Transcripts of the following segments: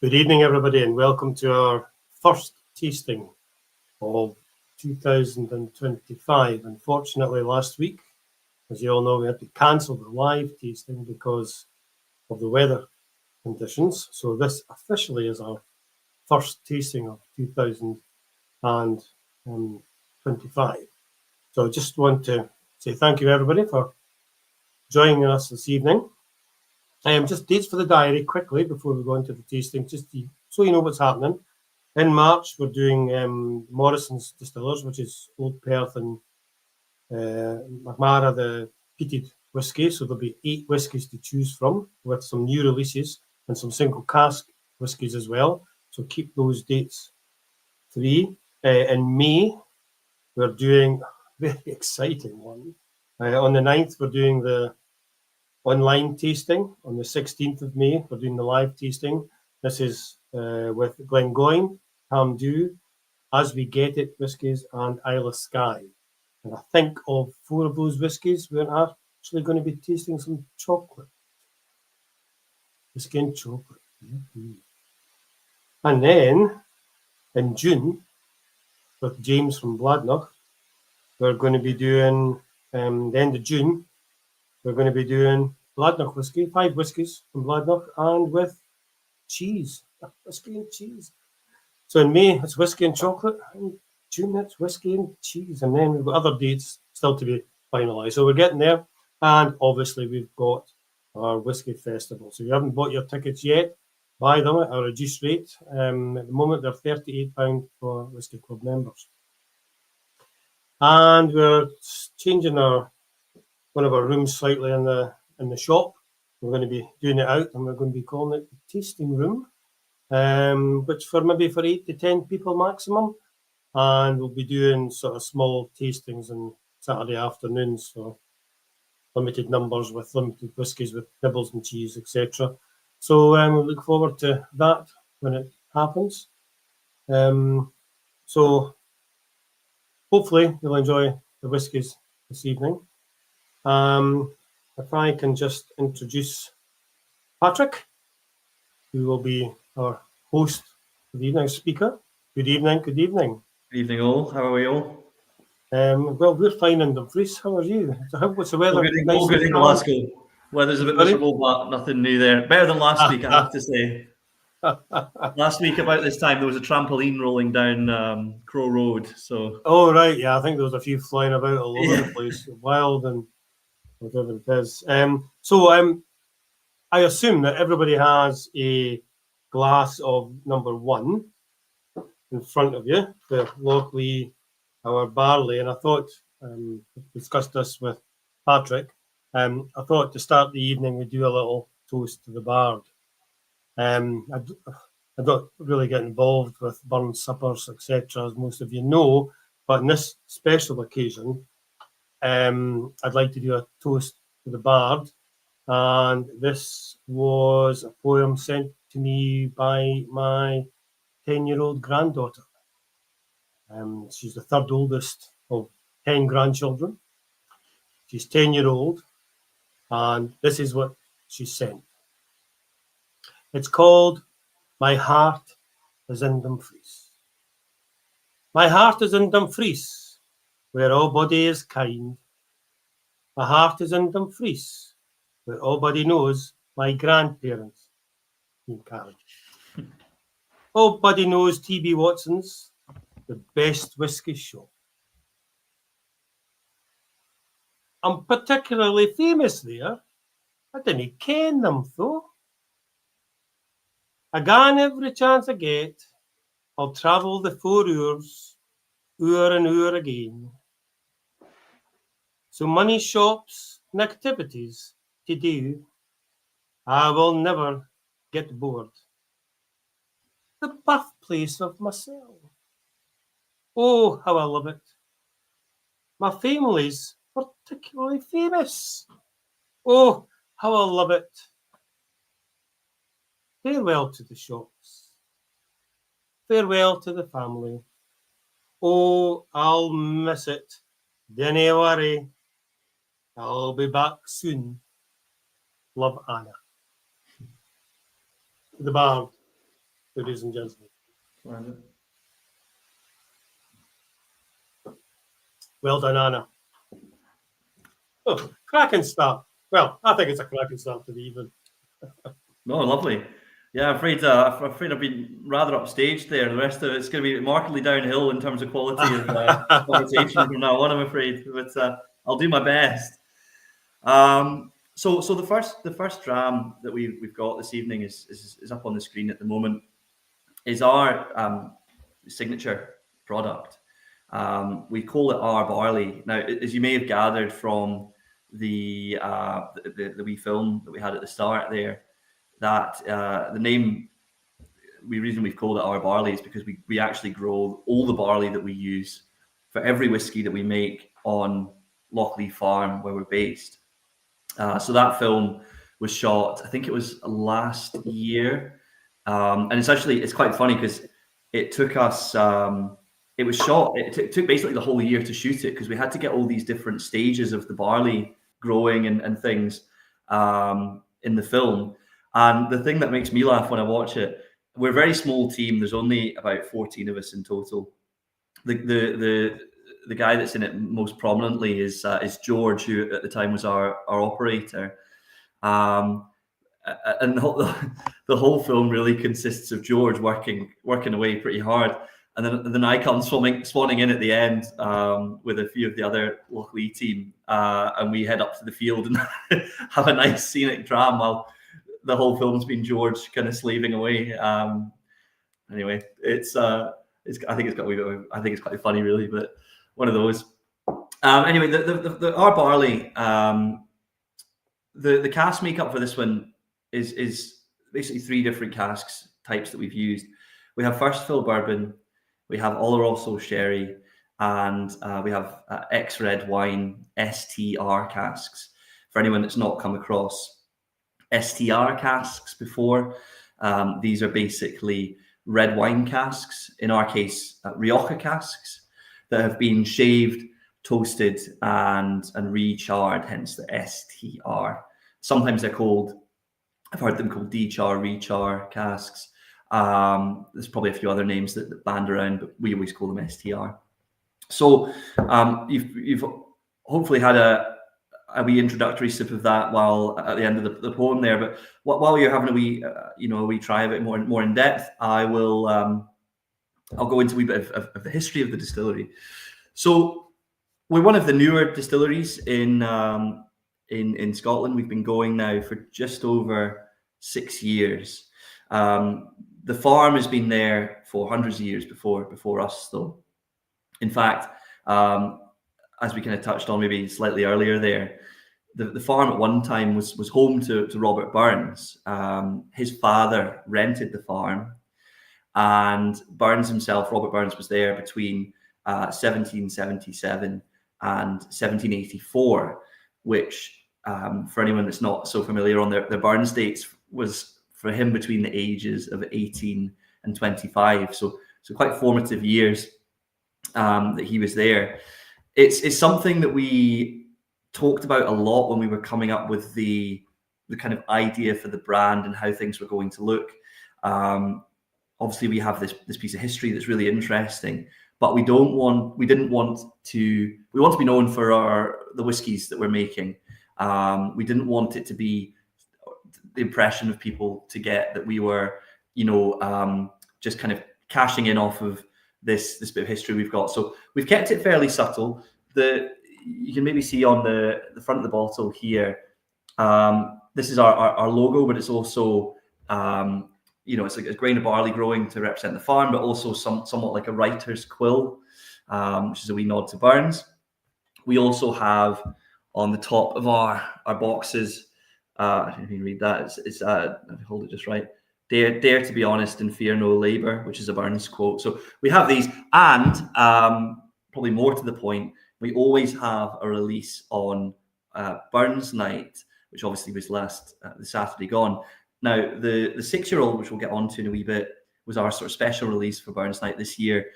Good evening, everybody, and welcome to our first tasting of 2025. Unfortunately, last week, as you all know, we had to cancel the live tasting because of the weather conditions. So this officially is our first tasting of 2025. So I just want to say thank you, everybody, for joining us this evening. Just dates for the diary quickly before we go into the tasting, so you know what's happening. In March, we're doing Morrison's Distillers, which is Old Perth and Magmara, the peated whisky. So there'll be 8 whiskies to choose from with some new releases and some single cask whiskies as well. So keep those dates free. In May, we're doing a very exciting one. On the 9th, we're doing the online tasting. On the 16th of May, we're doing the live tasting. This is with Glengoyne, Hamdu, As We Get It whiskies, and Isle of Skye. And I think of 4 of those whiskies, we're actually going to be tasting some chocolate. Whisky and chocolate. Mm-hmm. And then in June, with James from Bladnoch, we're going to be doing, the end of June, we're going to be doing Bladnoch whiskey, 5 whiskies from Bladnoch, and with cheese, whiskey and cheese. So in May, it's whiskey and chocolate. In June, it's whiskey and cheese. And then we've got other dates still to be finalised. So we're getting there. And obviously, we've got our Whiskey Festival. So if you haven't bought your tickets yet, buy them at a reduced rate. At the moment, they're £38 for Whisky Club members. And we're changing one of our rooms slightly in the shop. We're going to be doing it out, and we're going to be calling it the tasting room, which for 8 to 10 people maximum. And we'll be doing sort of small tastings on Saturday afternoons for limited numbers with limited whiskies with nibbles and cheese, etc. So we look forward to that when it happens. So hopefully you'll enjoy the whiskies this evening. If I can just introduce Patrick, who will be our host for the evening, speaker. Good evening, good evening. Good evening all, how are we all? Well, we're fine in Dumfries. How are you? What's the weather? All good in Glasgow. Weather's a bit miserable, but nothing new there. Better than last week, I have to say. Last week, about this time, there was a trampoline rolling down Crow Road. So. Oh, right. Yeah, I think there was a few flying about all over the place. Wild and whatever it is. I assume that everybody has a glass of number 1 in front of you, the Lochlea, our barley. And I thought, discussed this with Patrick, I thought to start the evening we'd do a little toast to the bard. I don't really get involved with burnt suppers, etc., as most of you know, but on this special occasion, I'd like to do a toast to the bard, and this was a poem sent to me by my 10-year-old granddaughter. She's the third oldest of 10 grandchildren. She's 10-year-old, and this is what she sent. It's called My Heart is in Dumfries. My heart is in Dumfries, where all body is kind. My heart is in Dumfries, where all body knows my grandparents in Karen. All body knows T.B. Watson's, the best whisky shop. I'm particularly famous there. I didn't ken them, though. I gan every chance I get. I'll travel the 4 hours, hour and hour again. So many shops and activities to do, I will never get bored. The birthplace of myself. Oh, how I love it. My family's particularly famous. Oh, how I love it. Farewell to the shops. Farewell to the family. Oh, I'll miss it. Dinna worry. I'll be back soon. Love, Anna. The bard, ladies and gentlemen. Well done, Anna. Oh, cracking start. Well, I think it's a cracking start to the evening. No, lovely. Yeah, I'm afraid I've been rather upstaged there. The rest of it's going to be markedly downhill in terms of quality of conversation from now on, I'm afraid. But I'll do my best. So the first dram that we've got this evening is up on the screen at the moment. Is our signature product. We call it our barley. Now, as you may have gathered from the wee film that we had at the start there, that the reason we've called it our barley is because we actually grow all the barley that we use for every whiskey that we make on Lochlea farm where we're based. So that film was shot, I think it was last year, and it's quite funny because it took us. It was shot. It took basically the whole year to shoot it because we had to get all these different stages of the barley growing and things in the film. And the thing that makes me laugh when I watch it, we're a very small team. There's only about 14 of us in total. The guy that's in it most prominently is George, who at the time was our operator. And the whole film really consists of George working away pretty hard. And then I come swanning in at the end with a few of the other Lochlea team, and we head up to the field and have a nice scenic dram while the whole film's been George kind of slaving away. Anyway, I think it's quite funny, really, but one of those. Anyway, the our barley, the cask makeup for this one is basically 3 different casks types that we've used. We have first fill bourbon, we have Oloroso sherry, and we have ex-red wine STR casks. For anyone that's not come across STR casks before, these are basically red wine casks, in our case Rioja casks, that have been shaved, toasted, and re-charred, hence the STR. Sometimes they're called, I've heard them called D-char, re-char casks. There's probably a few other names that band around, but we always call them STR. So you've hopefully had a wee introductory sip of that while at the end of the poem there. But while you're having a wee try a bit more in depth, I'll go into a wee bit of the history of the distillery. So we're one of the newer distilleries in Scotland. We've been going now for just over 6 years. The farm has been there for hundreds of years before us, though. In fact, as we kind of touched on maybe slightly earlier there, the farm at one time was home to Robert Burns. His father rented the farm, and Burns himself, Robert Burns, was there between 1777 and 1784, which for anyone that's not so familiar on their Burns dates, was for him between the ages of 18 and 25. So quite formative years that he was there. It's something that we talked about a lot when we were coming up with the kind of idea for the brand and how things were going to look. Obviously, we have this piece of history that's really interesting, but we want to be known for the whiskies that we're making. We didn't want it to be the impression of people to get that we were, just kind of cashing in off of this bit of history we've got. So we've kept it fairly subtle. You can maybe see on the front of the bottle here, this is our logo, but it's also, it's like a grain of barley growing to represent the farm, but also somewhat like a writer's quill, which is a wee nod to Burns. We also have on the top of our boxes, I don't know if you can read that, it's hold it just right, dare to be honest and fear no labour, which is a Burns quote. So we have these, and probably more to the point, we always have a release on Burns Night, which obviously was the Saturday gone. Now, the 6-year-old, which we'll get onto in a wee bit, was our sort of special release for Burns Night this year.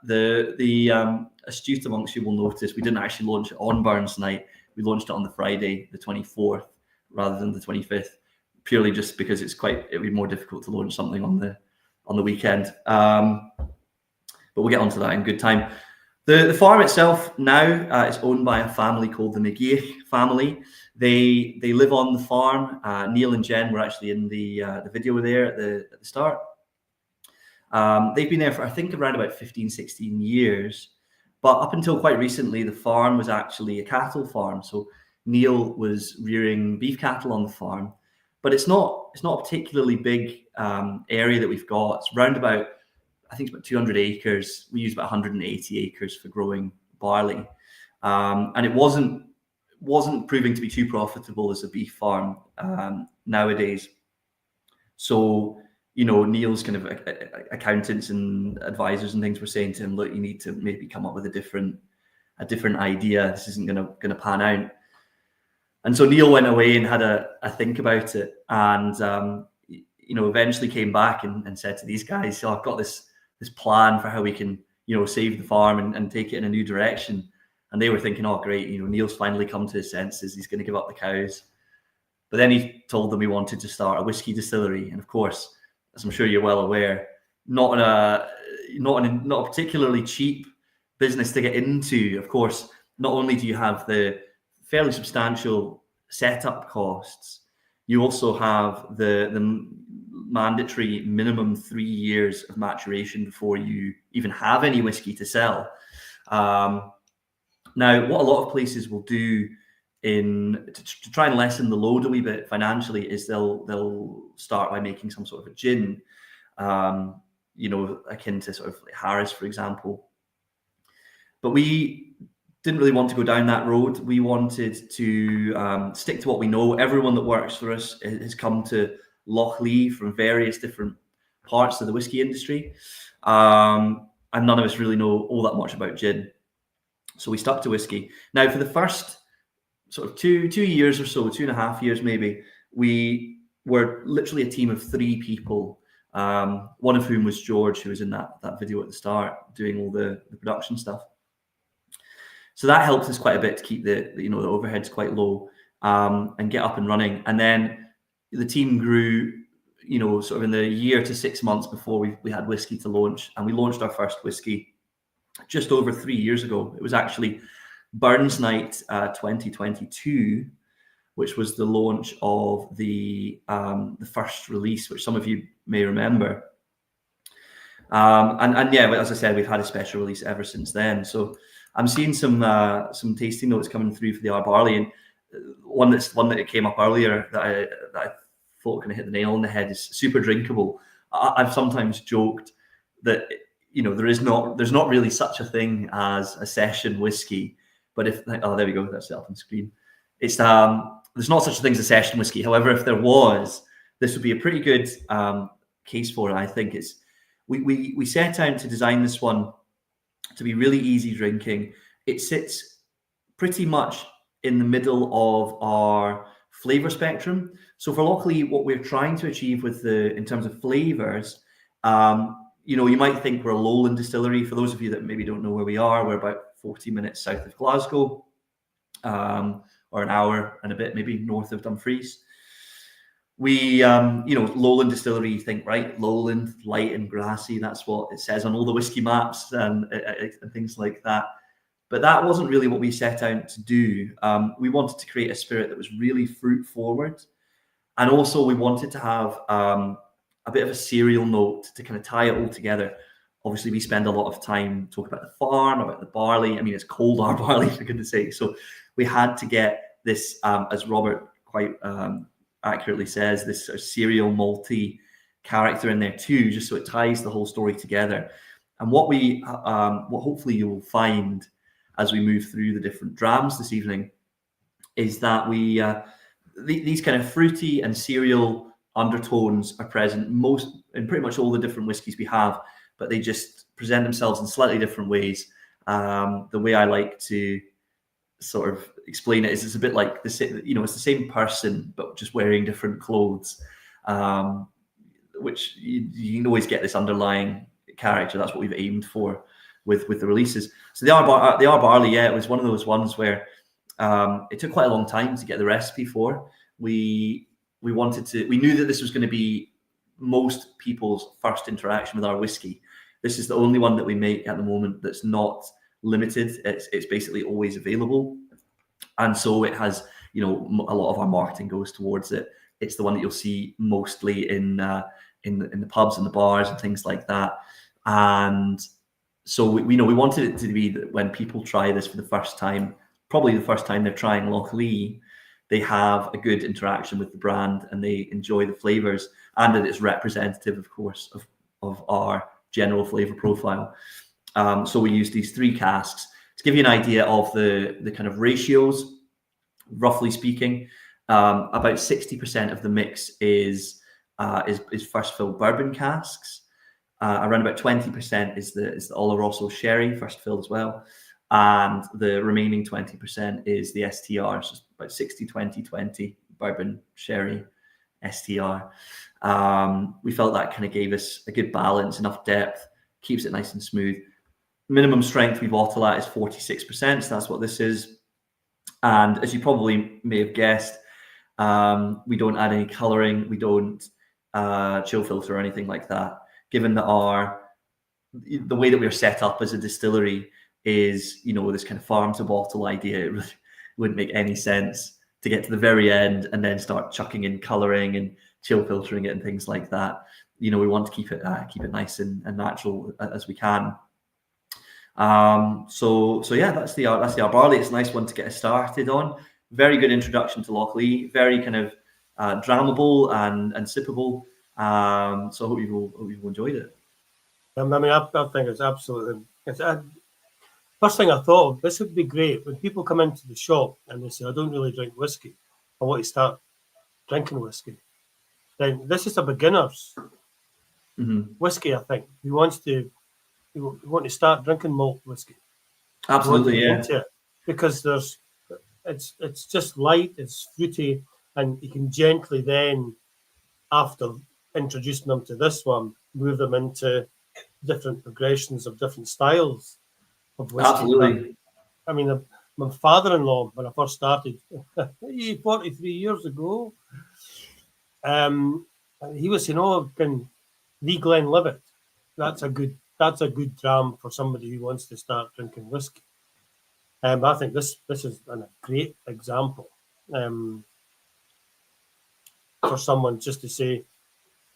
The astute amongst you will notice we didn't actually launch it on Burns Night. We launched it on the Friday, the 24th, rather than the 25th, purely just because it'd be more difficult to launch something on the weekend. But we'll get onto that in good time. The farm itself now is owned by a family called the McGee family. They live on the farm. Neil and Jen were actually in the video there at the start. They've been there for, I think, around about 15, 16 years. But up until quite recently, the farm was actually a cattle farm. So Neil was rearing beef cattle on the farm. But it's not a particularly big area that we've got. It's around about, I think it's about 200 acres. We use about 180 acres for growing barley. And it wasn't proving to be too profitable as a beef farm nowadays. So, Neil's kind of accountants and advisors and things were saying to him, look, you need to maybe come up with a different idea. This isn't going to pan out. And so Neil went away and had a think about it, and eventually came back and said to these guys, so I've got this plan for how we can save the farm and take it in a new direction. And they were thinking, oh great, Neil's finally come to his senses, he's going to give up the cows. But then he told them he wanted to start a whiskey distillery, and of course, as I'm sure you're well aware, not a particularly cheap business to get into. Of course, not only do you have the fairly substantial setup costs, you also have the mandatory minimum 3 years of maturation before you even have any whiskey to sell. Now, what a lot of places will do to try and lessen the load a wee bit financially is they'll start by making some sort of a gin, akin to sort of like Harris, for example. But we didn't really want to go down that road. We wanted to stick to what we know. Everyone that works for us has come to Lochlea from various different parts of the whiskey industry, and none of us really know all that much about gin. So we stuck to whiskey. Now, for the first sort of 2 years or so, 2.5 years maybe, we were literally a team of 3 people, one of whom was George, who was in that video at the start, doing all the production stuff. So that helped us quite a bit to keep the overheads quite low, and get up and running. And then the team grew, sort of in the year to 6 months before we had whiskey to launch. And we launched our first whiskey just over 3 years ago. It was actually Burns Night 2022, which was the launch of the first release, which some of you may remember. And yeah, as I said, we've had a special release ever since then. So I'm seeing some tasting notes coming through for the our barley, and one that came up earlier that I thought kind of hit the nail on the head is super drinkable. I've sometimes joked that there's not really such a thing as a session whiskey, but there we go, that's it up on screen. It's there's not such a thing as a session whiskey. However, if there was, this would be a pretty good case for it. I think it's we set out to design this one to be really easy drinking. It sits pretty much in the middle of our flavor spectrum. So for Lochlea, what we're trying to achieve with in terms of flavors, you know, you might think we're a Lowland distillery. For those of you that maybe don't know where we are, we're about 40 minutes south of Glasgow, or an hour and a bit maybe north of Dumfries. We, you know, Lowland distillery, you think, right? Lowland, light and grassy. That's what it says on all the whiskey maps and things like that. But that wasn't really what we set out to do. We wanted to create a spirit that was really fruit forward. And also we wanted to have a bit of a cereal note to kind of tie it all together. Obviously, we spend a lot of time talking about the farm, about the barley. I mean, it's cold, our barley, for goodness sake. So we had to get this, as Robert quite accurately says, this sort of cereal malty character in there too, just so it ties the whole story together. And what hopefully you will find as we move through the different drams this evening is that we these kind of fruity and cereal undertones are present in pretty much all the different whiskies we have, but they just present themselves in slightly different ways. The way I like to sort of explain it is it's a bit like it's the same person but just wearing different clothes, which you can always get this underlying character. That's what we've aimed for with the releases. So they are barley. Yeah, it was one of those ones where it took quite a long time to get the recipe for. We knew that this was going to be most people's first interaction with our whiskey. This is the only one that we make at the moment that's not limited. It's basically always available, and so it has, you know, a lot of our marketing goes towards it. It's the one that you'll see mostly in the pubs and the bars and things like that. And so we wanted it to be that when people try this for the first time, probably the first time they're trying Lochlea, they have a good interaction with the brand and they enjoy the flavors, and that it's representative, of course, of our general flavor profile. So we use these 3 casks to give you an idea of the kind of ratios. Roughly speaking, about 60% of the mix is first fill bourbon casks. Around about 20% is the Oloroso sherry first fill as well, and the remaining 20% is the STR. So it's about 60, 20, 20 bourbon sherry STR. We felt that kind of gave us a good balance, enough depth, keeps it nice and smooth. Minimum strength we bottle at is 46%, so that's what this is. And as you probably may have guessed, we don't add any colouring, we don't chill filter or anything like that, given that the way that we're set up as a distillery is, you know, this kind of farm to bottle idea. It really wouldn't make any sense to get to the very end and then start chucking in colouring and chill filtering it and things like that. You know, we want to keep it nice and natural as we can. So yeah, that's the our barley. It's a nice one to get us started on. Very good introduction to Lochlea. Very kind of drammable and sippable. So I hope you've enjoyed it. I mean, I think it's absolutely. First thing I thought of, this would be great when people come into the shop and they say, "I don't really drink whiskey. I want to start drinking whiskey." Then this is a beginner's whiskey. I think we want to start drinking malt whiskey. Absolutely, yeah. Because it's just light, it's fruity, and you can gently then, after introducing them to this one, move them into different progressions of different styles of whiskey. Absolutely. I mean, my father-in-law, when I first started 43 years ago, he was saying, "Oh, can Lee Glenlivet? That's a good dram for somebody who wants to start drinking whiskey." I think this is a great example for someone just to say,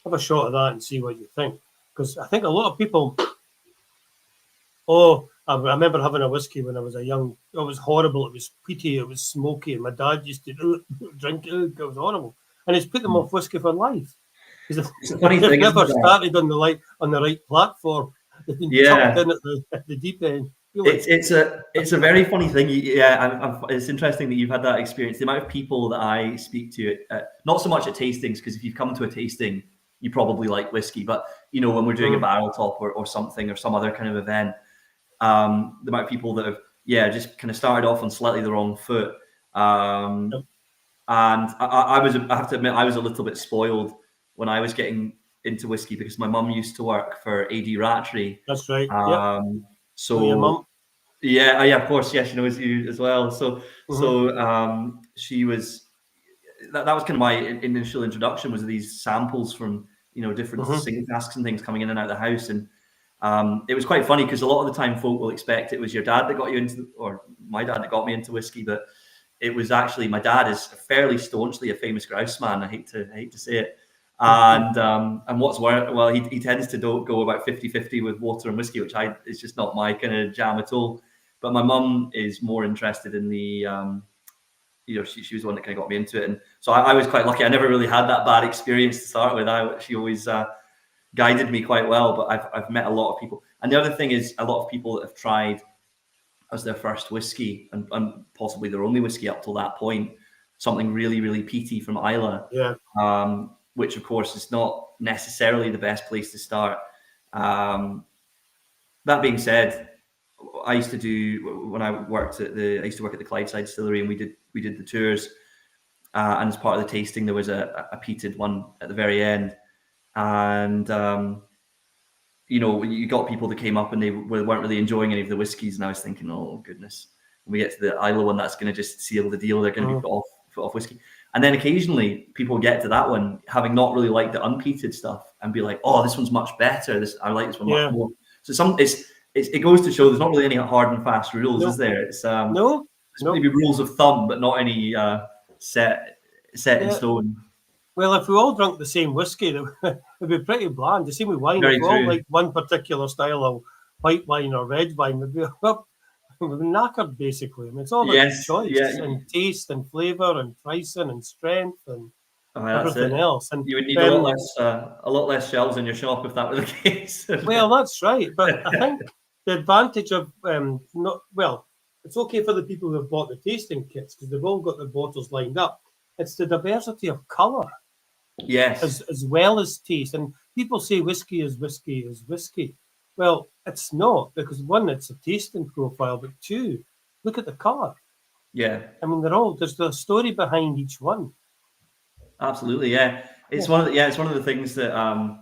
"Have a shot of that and see what you think." Because I think a lot of people, I remember having a whiskey when I was a young. It was horrible. It was peaty. It was smoky, and my dad used to drink it. It was horrible, and it's put them off whiskey for life. Because they've never started on the right platform. They've been chucked in at the deep end. It's a very funny thing. Yeah, it's interesting that you've had that experience. The amount of people that I speak to, not so much at tastings, because if you've come to a tasting, you probably like whiskey. But when we're doing a barrel top or something or some other kind of event, the amount of people that have just kind of started off on slightly the wrong foot. And I have to admit, I was a little bit spoiled when I was getting into whiskey because my mum used to work for AD Rattree. That's right. So your mum? Yeah, of course. Yeah, she knows you as well. So she was. That was kind of my initial introduction. Was these samples from different single casks and things coming in and out of the house, and it was quite funny because a lot of the time folk will expect it was your dad that got you into, or my dad that got me into whiskey, but it was actually my dad is fairly staunchly a famous grouse man. I hate to say it. And what's worse, well, he tends to go about 50-50 with water and whiskey, which is just not my kind of jam at all. But my mum is more interested in the, she was the one that kind of got me into it. And so I was quite lucky. I never really had that bad experience to start with. She always guided me quite well, but I've met a lot of people. And the other thing is a lot of people that have tried as their first whiskey and possibly their only whiskey up till that point, something really, really peaty from Islay. Yeah. Which of course is not necessarily the best place to start. That being said, I used to do when I worked I used to work at the Clydeside Distillery, and we did the tours. And as part of the tasting, there was a peated one at the very end, and you got people that came up and they weren't really enjoying any of the whiskies, and I was thinking, oh goodness, when we get to the Islay one, that's going to just seal the deal. They're going to be put off whiskey. And then occasionally people get to that one having not really liked the unpeated stuff and be like, oh, this one's much better. I like this one much more. So it goes to show there's not really any hard and fast rules, is there? It's there's maybe rules of thumb, but not any set in stone. Well, if we all drank the same whiskey, it'd be pretty bland. The same with wine. If we all like one particular style of white wine or red wine, we'd be knackered, basically. I mean, it's all about choice and taste and flavour and pricing and strength and everything else. And you would need a lot less shelves in your shop if that were the case. Well, that's right. But I think the advantage of it's okay for the people who have bought the tasting kits because they've all got their bottles lined up. It's the diversity of colour, as well as taste. And people say whiskey is whiskey. Well, it's not, because one, it's a tasting profile, but two, look at the colour. Yeah. I mean, there's the story behind each one. Absolutely, yeah. It's one of the things that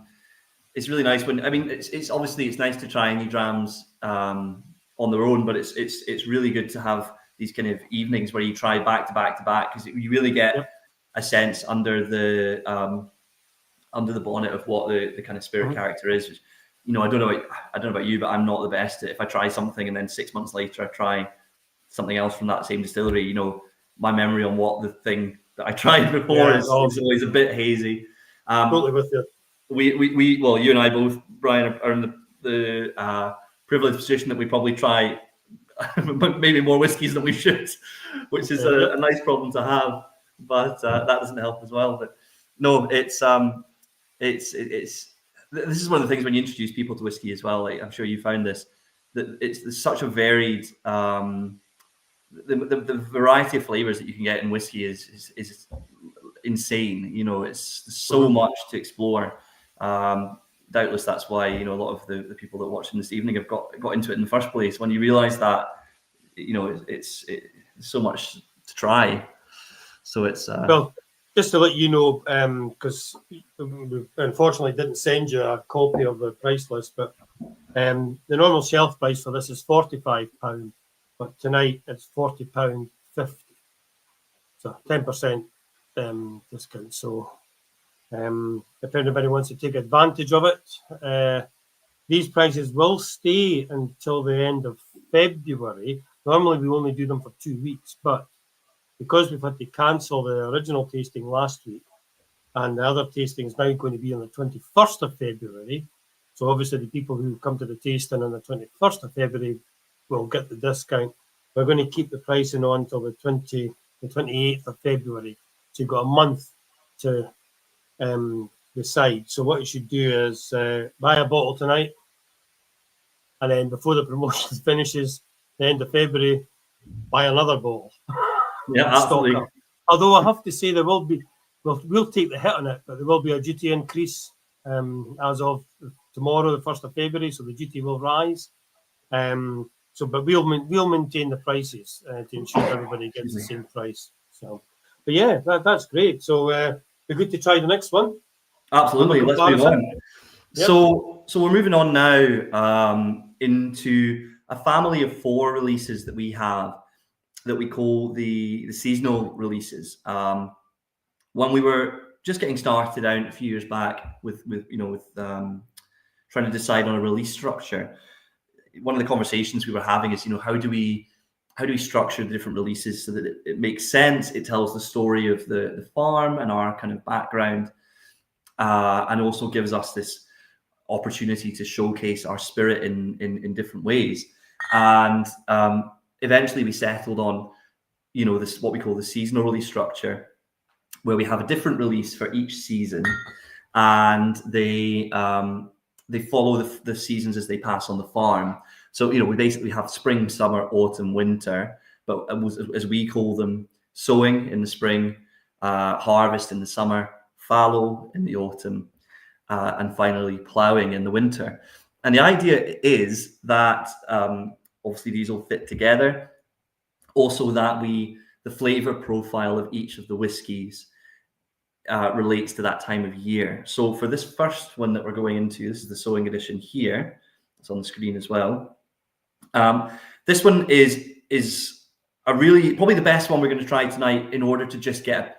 it's really nice when, I mean, it's obviously it's nice to try new drams on their own, but it's really good to have these kind of evenings where you try back to back to back, because you really get a sense under the bonnet of what the kind of spirit character is. I don't know about you, but I'm not the best at, if I try something and then 6 months later I try something else from that same distillery, my memory on what the thing that I tried before is always a bit hazy. Totally with you. We well, you and I both, Brian, are in the privileged position that we probably try maybe more whiskies than we should, which is a nice problem to have, but that doesn't help as well. But no, it's this is one of the things when you introduce people to whiskey as well. Like, I'm sure you found this, that there's such a varied, the variety of flavors that you can get in whiskey is insane. It's so much to explore. Doubtless that's why a lot of the people that watch this evening have got into it in the first place. When you realise that it's so much to try. So it's well, just to let you know, because we unfortunately didn't send you a copy of the price list, but the normal shelf price for this is £45, but tonight it's £40.50, so 10% discount. So if anybody wants to take advantage of it, these prices will stay until the end of February. Normally we only do them for 2 weeks, but because we've had to cancel the original tasting last week, and the other tasting is now going to be on the 21st of February, so obviously the people who come to the tasting on the 21st of February will get the discount. We're going to keep the pricing on until the 28th of February. So you've got a month to decide. So what you should do is buy a bottle tonight and then before the promotion finishes, the end of February, buy another bottle. Yeah, absolutely. Stock up. Although I have to say there will be, we'll take the hit on it, but there will be a duty increase as of tomorrow, the 1st of February, so the duty will rise. But we'll maintain the prices to ensure everybody gets the same price. So, but yeah, that's great. So be good to try the next one. Absolutely, let's move on. Yep. So we're moving on now into a family of 4 releases that we have that we call the seasonal releases. When we were just getting started out a few years back with trying to decide on a release structure, one of the conversations we were having is, how do we structure the different releases so that it makes sense? It tells the story of the farm and our kind of background, and also gives us this opportunity to showcase our spirit in different ways. And eventually we settled on, this what we call the seasonal release structure, where we have a different release for each season, and they follow the seasons as they pass on the farm. So, we basically have spring, summer, autumn, winter, but as we call them, sowing in the spring, harvest in the summer, fallow in the autumn, and finally ploughing in the winter. And the idea is that obviously these all fit together. Also that the flavor profile of each of the whiskies relates to that time of year. So for this first one that we're going into, this is the sowing edition here. It's on the screen as well. This one is a really, probably the best one we're going to try tonight in order to just get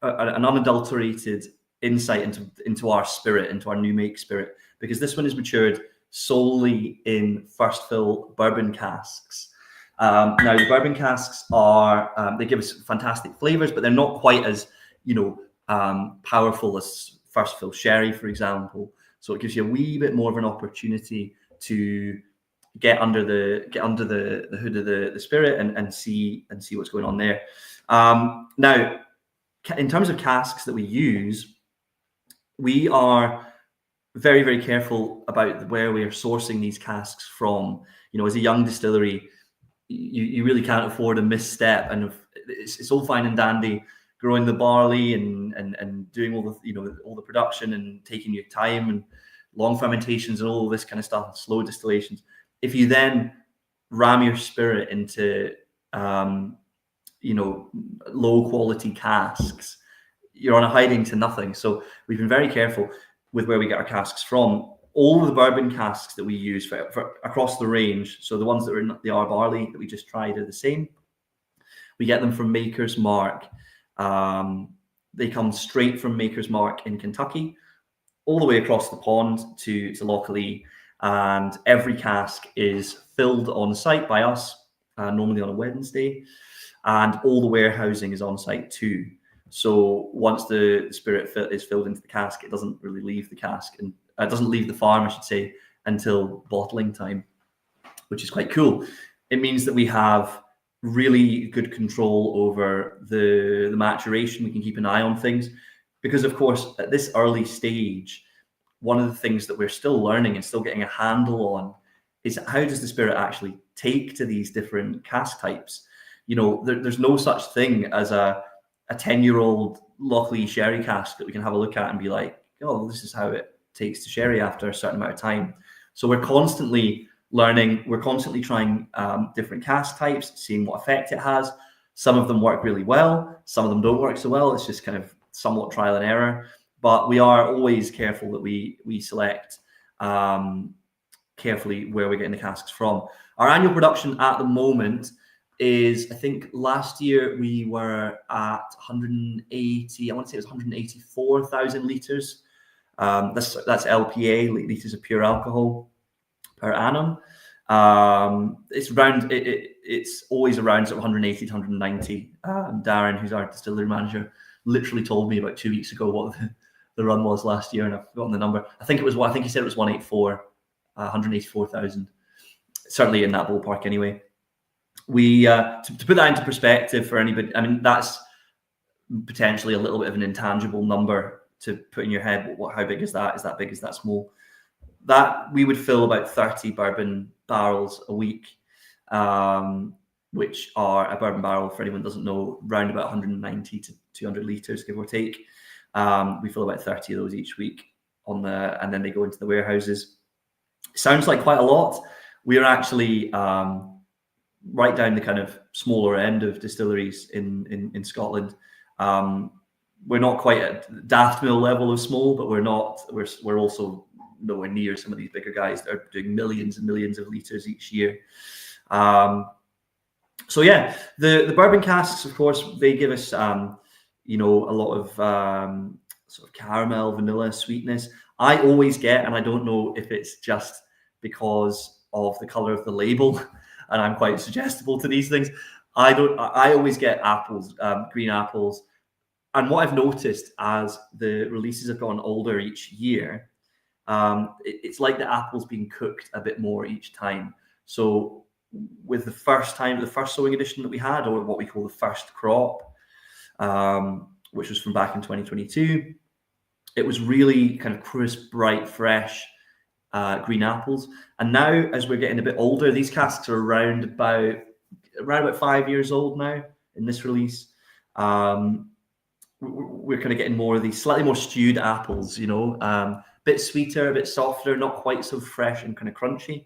an unadulterated insight into our spirit, into our new make spirit, because this one is matured solely in first fill bourbon casks. Now the bourbon casks are, they give us fantastic flavors, but they're not quite as, powerful as first fill sherry, for example. So it gives you a wee bit more of an opportunity to get under the hood of the spirit and see what's going on there. Now, in terms of casks that we use, we are very, very careful about where we are sourcing these casks from. As a young distillery, you really can't afford a misstep, and it's all fine and dandy growing the barley and doing all the production and taking your time and long fermentations and all this kind of stuff, slow distillations. If you then ram your spirit into low quality casks, you're on a hiding to nothing. So we've been very careful with where we get our casks from. All of the bourbon casks that we use for across the range, so the ones that are in the R barley that we just tried are the same. We get them from Maker's Mark. They come straight from Maker's Mark in Kentucky, all the way across the pond to Lochlea, and every cask is filled on site by us, normally on a Wednesday, and all the warehousing is on site too. So once the spirit is filled into the cask, it doesn't really leave the cask, and it doesn't leave the farm, I should say, until bottling time, which is quite cool. It means that we have really good control over the maturation. We can keep an eye on things, because of course at this early stage, one of the things that we're still learning and still getting a handle on is how does the spirit actually take to these different cask types. There's no such thing as a 10-year-old Lochlea sherry cask that we can have a look at and be like, oh, this is how it takes to sherry after a certain amount of time. So we're constantly learning, we're constantly trying different cask types, seeing what effect it has. Some of them work really well, some of them don't work so well. It's just kind of somewhat trial and error, but we are always careful that we select carefully where we're getting the casks from. Our annual production at the moment is, I think last year we were at 180, I want to say it was 184,000 litres. That's LPA, litres of pure alcohol per annum. It's always around sort of 180 to 190. Darren, who's our distillery manager, literally told me about 2 weeks ago what the run was last year, and I've forgotten the number. I think he said it was 184,000. Certainly in that ballpark anyway. We to put that into perspective for anybody, I mean, that's potentially a little bit of an intangible number to put in your head. How big is that? Is that big? Is that small? that we would fill about 30 bourbon barrels a week, which are a bourbon barrel, for anyone who doesn't know, around about 190 to 200 litres, give or take. We fill about 30 of those each week and then they go into the warehouses. Sounds like quite a lot. We are actually right down the kind of smaller end of distilleries in Scotland. We're not quite at Daft Mill level of small, but we're also nowhere near some of these bigger guys that are doing millions and millions of litres each year. So yeah, the bourbon casks, of course, they give us a lot of sort of caramel, vanilla sweetness. I always get, and I don't know if it's just because of the color of the label, and I'm quite suggestible to these things. I always get apples, green apples. And what I've noticed as the releases have gone older each year, it's like the apple's being cooked a bit more each time. So with the first sowing edition that we had, or what we call the first crop, which was from back in 2022, it was really kind of crisp, bright, fresh green apples. And now, as we're getting a bit older, these casks are around about 5 years old now in this release. We're kind of getting more of these slightly more stewed apples, a bit sweeter, a bit softer, not quite so fresh and kind of crunchy.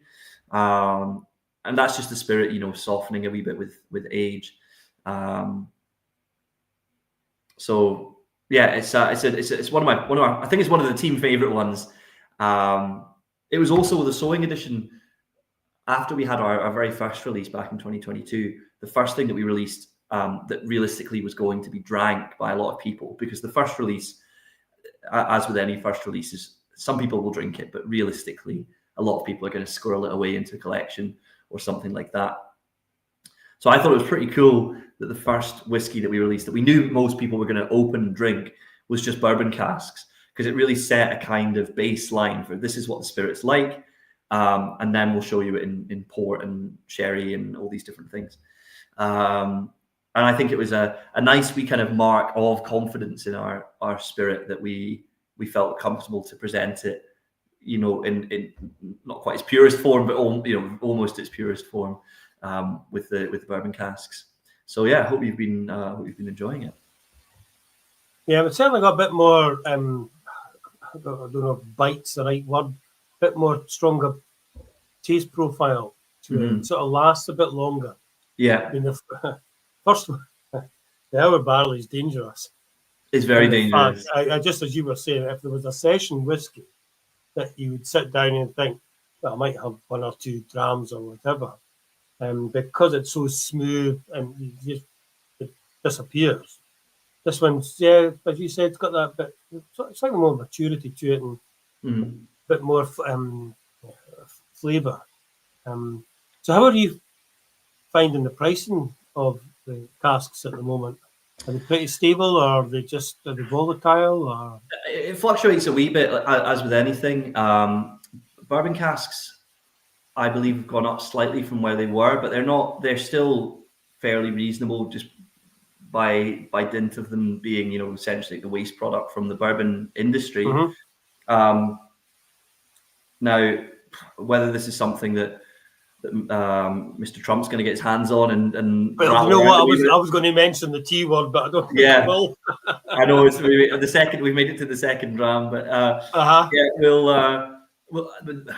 And that's just the spirit, softening a wee bit with age. So yeah, it's one of our, I think it's one of the team favorite ones. It was also the sowing edition. After we had our very first release back in 2022, the first thing that we released that realistically was going to be drank by a lot of people, because the first release, as with any first releases, some people will drink it, but realistically, a lot of people are going to squirrel it away into a collection or something like that. So I thought it was pretty cool that the first whiskey that we released, that we knew most people were going to open and drink, was just bourbon casks, because it really set a kind of baseline for this is what the spirit's like. And then we'll show you it in port and sherry and all these different things. And I think it was a nice wee kind of mark of confidence in our spirit that we felt comfortable to present it, in not quite its purest form, but almost its purest form, with the bourbon casks. So yeah, I hope you've been enjoying it. Yeah, we've certainly got a bit more. I don't know if bite's the right word. Bit more stronger taste profile to it. Sort of lasts a bit longer. Yeah. I mean, the first one, the hour barley is dangerous. It's very dangerous. I just, as you were saying, if there was a session whiskey that you would sit down and think, well, I might have 1 or 2 drams or whatever, because it's so smooth and it disappears. This one's, yeah, as you said, it's got that bit, it's like more maturity to it and a bit more flavour. So how are you finding the pricing of the casks at the moment? Are they pretty stable, or are they volatile? Or it fluctuates a wee bit, as with anything. Bourbon casks, I believe, have gone up slightly from where they were, but they're still fairly reasonable, just by dint of them being, essentially the waste product from the bourbon industry. Now, whether this is something that Mr. Trump's going to get his hands on and well, you know what, I was going to mention the T word, but I don't think I will. I know we've made it to the second round, but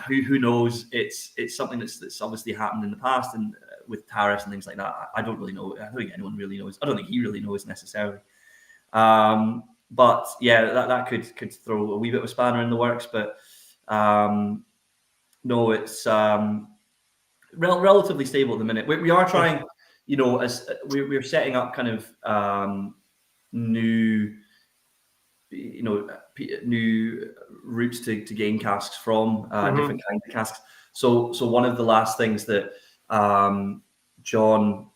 who knows? It's something that's obviously happened in the past, and with tariffs and things like that. I don't really know. I don't think anyone really knows. I don't think he really knows necessarily. But yeah, that could throw a wee bit of a spanner in the works. But no, it's relatively stable at the minute. We are trying, as we're setting up kind of new routes to gain casks from different kinds of casks. So one of the last things that John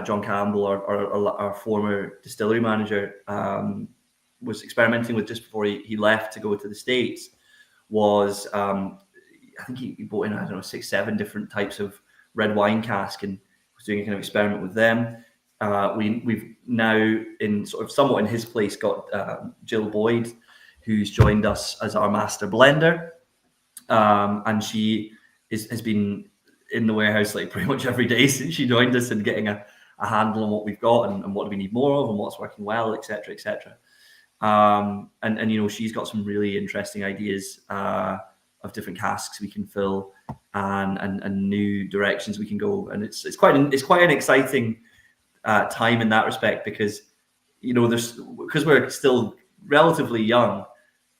Campbell, our former distillery manager, was experimenting with just before he left to go to the States was, I think he bought in, 6-7 different types of red wine cask and was doing a kind of experiment with them. We've now, in sort of somewhat in his place, got Jill Boyd, who's joined us as our master blender. and she has been in the warehouse like pretty much every day since she joined us, and getting a handle on what we've got and what do we need more of and what's working well, etc., etc. And you know, she's got some really interesting ideas of different casks we can fill and new directions we can go, and it's quite an exciting time in that respect, because you know, because we're still relatively young,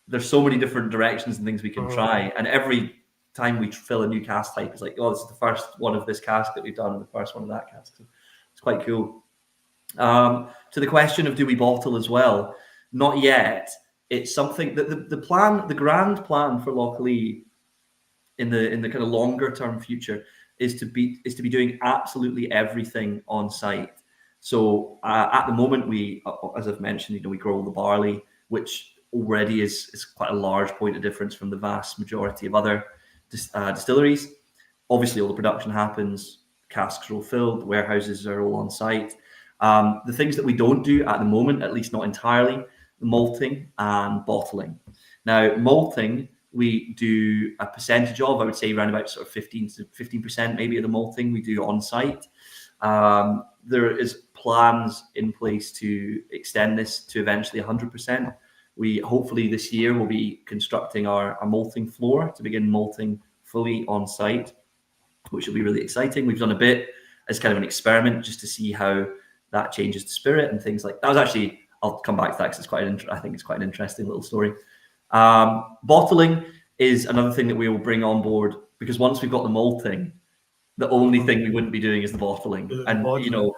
there's so many different directions and things we can try, and every time we fill a new cask type, it's like, oh, this is the first one of this cask that we've done, and the first one of that cask. So it's quite cool. To the question of do we bottle as well? Not yet. It's something that the grand plan for Lochlea in the kind of longer term future is to be doing absolutely everything on site. So at the moment, we, as I've mentioned, you know, we grow the barley, which already is quite a large point of difference from the vast majority of other distilleries. Obviously, all the production happens, casks are all filled, the warehouses are all on site. The things that we don't do at the moment, at least not entirely, malting and bottling. Now, malting, we do a percentage of, I would say around about sort of 15% maybe of the malting we do on site. There is plans in place to extend this to eventually 100%. We hopefully this year will be constructing our malting floor to begin malting fully on site, which will be really exciting. We've done a bit as kind of an experiment just to see how that changes the spirit and things like that. Was actually, I'll come back to that because I think it's quite an interesting little story. Bottling is another thing that we will bring on board, because once we've got the malting, the only thing we wouldn't be doing is the bottling. And you know,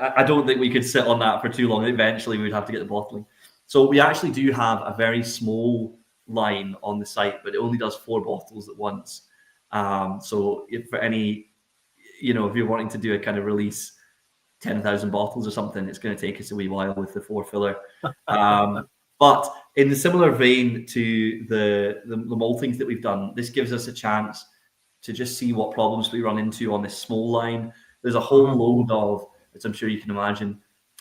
I don't think we could sit on that for too long. Eventually we'd have to get the bottling. So we actually do have a very small line on the site, but it only does 4 bottles at once. So if for any, you know, if you're wanting to do a kind of release 10,000 bottles or something, it's going to take us a wee while with the 4 filler. But in the similar vein to the maltings that we've done, this gives us a chance to just see what problems we run into on this small line. There's a whole load of, as I'm sure you can imagine,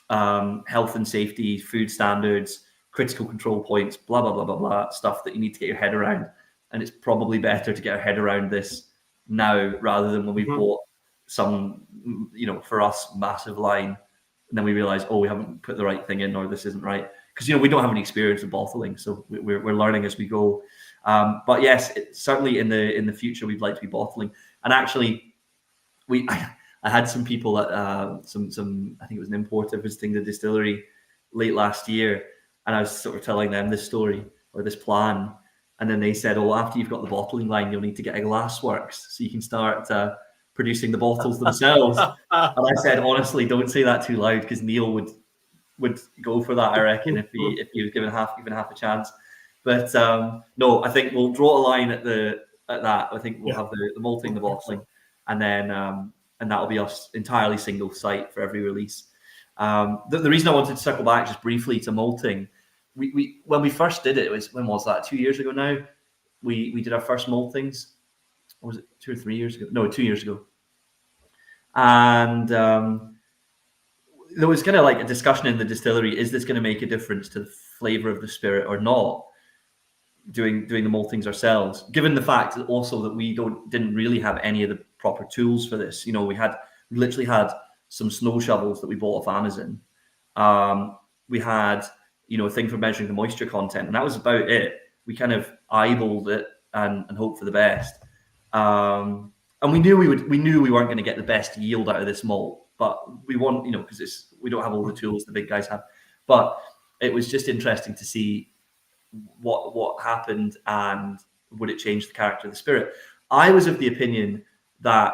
health and safety, food standards, critical control points, blah, blah, blah, blah, blah, stuff that you need to get your head around. And it's probably better to get our head around this now rather than when we've bought some, you know, for us, massive line, and then we realize, oh, we haven't put the right thing in, or this isn't right. Because, you know, we don't have any experience with bottling, so we're learning as we go. But yes, certainly in the future, we'd like to be bottling. And actually, I had some people at some I think it was an importer visiting the distillery late last year, and I was sort of telling them this story or this plan, and then they said, "Oh, after you've got the bottling line, you'll need to get a glass works so you can start producing the bottles themselves." And I said, honestly, don't say that too loud, because Neil would go for that, I reckon, if he was given half a chance. But no, I think we'll draw a line at that. I think we'll have the malting, the bottling, and then and that'll be us entirely single site for every release. The reason I wanted to circle back just briefly to malting, we when we first did it, when was that? 2 years ago now. We did our first maltings. Or was it 2 or 3 years ago? No, 2 years ago. And there was kind of like a discussion in the distillery: is this going to make a difference to the flavor of the spirit or not? Doing the maltings ourselves, given the fact that also that we didn't really have any of the proper tools for this. You know, we literally had some snow shovels that we bought off Amazon. We had, you know, a thing for measuring the moisture content, and that was about it. We kind of eyeballed it and hoped for the best. And we knew we weren't going to get the best yield out of this malt, but we want, you know, because we don't have all the tools the big guys have. But it was just interesting to see what happened, and would it change the character of the spirit. I was of the opinion that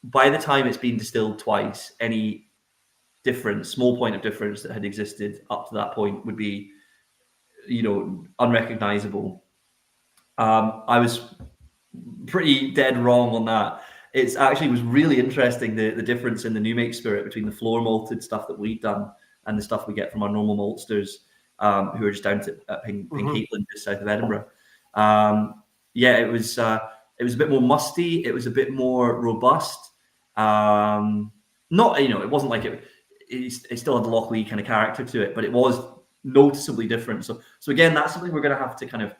by the time it's been distilled twice, any small point of difference that had existed up to that point would be, you know, unrecognizable. I was pretty dead wrong on that. It actually was really interesting, the difference in the new make spirit between the floor malted stuff that we'd done and the stuff we get from our normal maltsters, who are just down at Pink Heatland, just south of Edinburgh. It was a bit more musty. It was a bit more robust. Not, you know, it wasn't like it still had the Lochlea kind of character to it, but it was noticeably different. So again, that's something we're going to have to kind of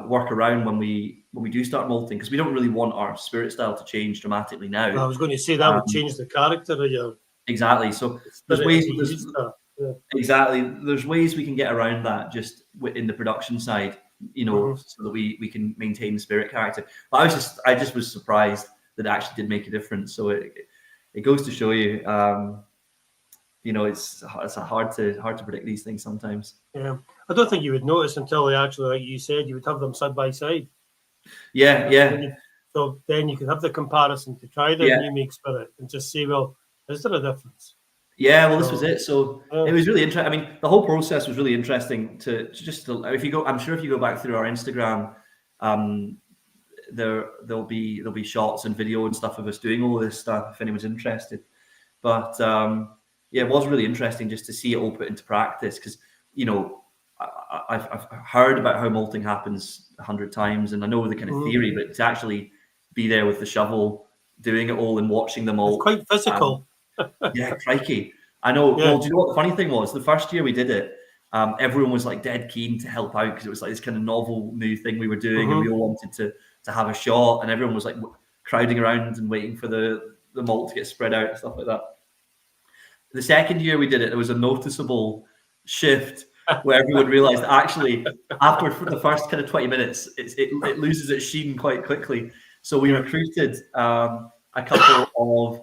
work around when we do start malting, because we don't really want our spirit style to change dramatically now. I was going to say that would change the character of your exactly. So there's ways. Exactly. There's ways we can get around that just in the production side, so that we can maintain the spirit character. But I just was surprised that it actually did make a difference. So it goes to show you, it's hard to predict these things sometimes. Yeah, I don't think you would notice until they actually, like you said, you would have them side by side. Yeah. So then you can have the comparison to try the new make spirit and just say, well, is there a difference? Yeah, well, this was it. So it was really interesting. I mean, the whole process was really interesting if you go, I'm sure if you go back through our Instagram, there'll be shots and video and stuff of us doing all this stuff if anyone's interested. But it was really interesting just to see it all put into practice, because I've heard about how malting happens 100 times, and I know the kind of theory, but to actually be there with the shovel, doing it all and watching them all, it's quite physical. Yeah, crikey. I know. Yeah. Well, do you know what the funny thing was? The first year we did it, everyone was like dead keen to help out, because it was like this kind of novel new thing we were doing, and we all wanted to have a shot, and everyone was like crowding around and waiting for the malt to get spread out and stuff like that. The second year we did it, there was a noticeable shift where everyone realized that actually after the first kind of 20 minutes, it loses its sheen quite quickly. So we recruited a couple of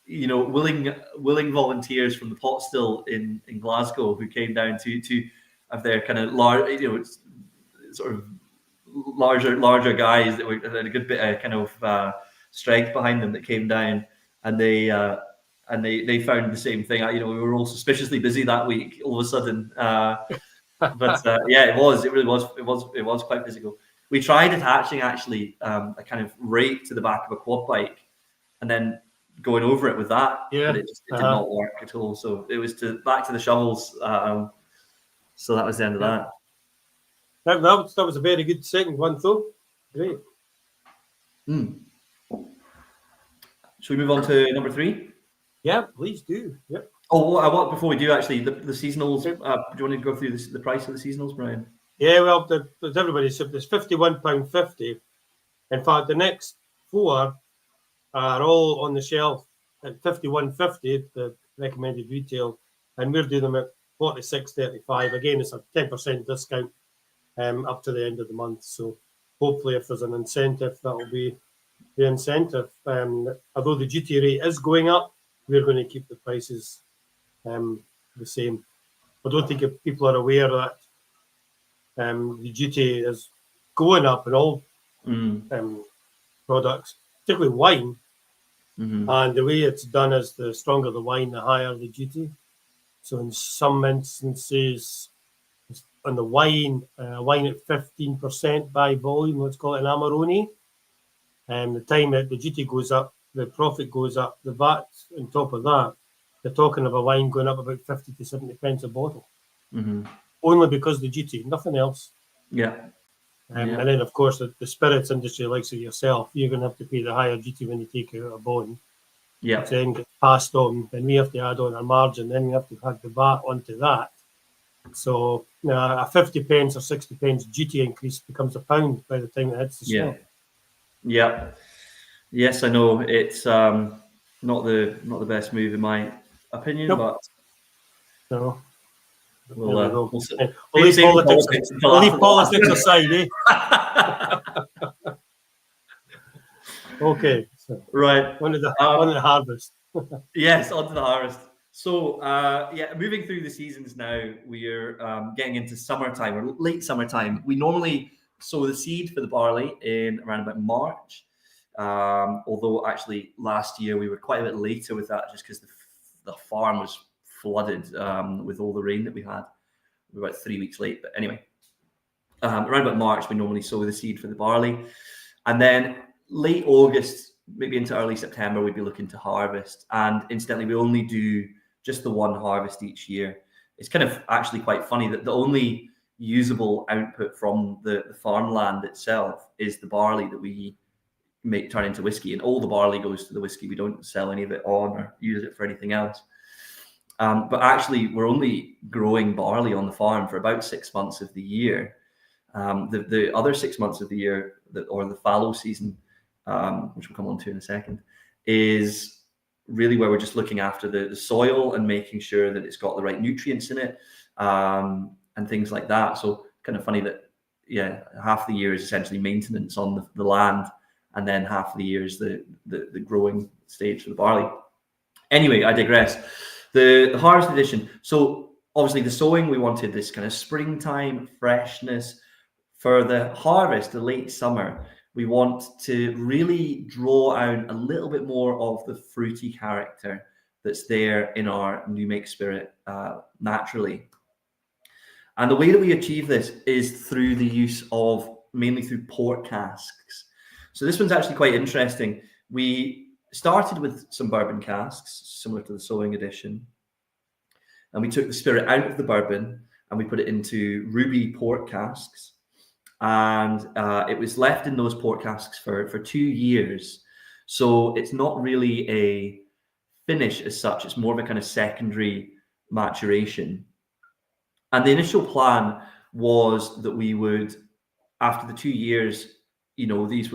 willing volunteers from the pot still in Glasgow, who came down to have their kind of large, sort of larger guys that had a good bit of kind of strength behind them, that came down, and they found the same thing. We were all suspiciously busy that week all of a sudden, but it really was quite physical. We tried attaching actually a kind of rake to the back of a quad bike, and then going over it with that, but it did not work at all. So it was back to the shovels. So that was the end of that. That was a very good second one, though. Great. Should we move on to number 3? Yeah, please do. Yep. Oh, before we do, actually, the seasonals. Do you want to go through the price of the seasonals, Brian? Yeah, well, as everybody said, there's £51.50. In fact, the next 4 are all on the shelf at £51.50, the recommended retail, and we're doing them at £46.35. Again, it's a 10% discount up to the end of the month. So hopefully, if there's an incentive, that will be the incentive. Although the duty rate is going up, we're going to keep the prices the same. I don't think if people are aware that the duty is going up in all products, particularly wine. And the way it's done is the stronger the wine, the higher the duty. So in some instances, on the wine at 15% by volume, let's call it an Amarone. The time that the duty goes up, the profit goes up, the VAT on top of that, they're talking of a wine going up about 50 to 70 pence a bottle. Only because the duty, nothing else. Yeah. And then, of course, the spirits industry, likes of yourself, you're going to have to pay the higher duty when you take out a bond. Yeah. Which then gets passed on. Then we have to add on our margin. Then we have to add the VAT onto that. So a 50 pence or 60 pence duty increase becomes £1 by the time it hits the shelf. Yeah. Yes, I know it's not the best move in my opinion, but no. We'll leave politics aside, eh? Okay. So right. On to the harvest. Yes, on to the harvest. So, moving through the seasons now, we're getting into summertime or late summertime. We normally sow the seed for the barley in around about March. Although actually last year we were quite a bit later with that, just because the farm was flooded with all the rain that we had. We were about 3 weeks late, but anyway, around about March we normally sow the seed for the barley, and then late August, maybe into early September, we'd be looking to harvest. And incidentally, we only do just the one harvest each year. It's kind of actually quite funny that the only usable output from the farmland itself is the barley that we turn into whiskey, and all the barley goes to the whiskey. We don't sell any of it on or use it for anything else. But actually, we're only growing barley on the farm for about 6 months of the year. The other 6 months of the year, or the fallow season, which we'll come on to in a second, is really where we're just looking after the soil and making sure that it's got the right nutrients in it, and things like that. So kind of funny that, yeah, half the year is essentially maintenance on the land, and then half of the year is the growing stage for the barley. Anyway, I digress. The harvest edition. So obviously the sowing, we wanted this kind of springtime freshness. For the harvest, the late summer, we want to really draw out a little bit more of the fruity character that's there in our new make spirit naturally. And the way that we achieve this is through the use of, mainly through port casks. So this one's actually quite interesting. We started with some bourbon casks, similar to the sowing edition. And we took the spirit out of the bourbon and we put it into ruby port casks. And it was left in those port casks for 2 years. So it's not really a finish as such. It's more of a kind of secondary maturation. And the initial plan was that we would, after the 2 years, these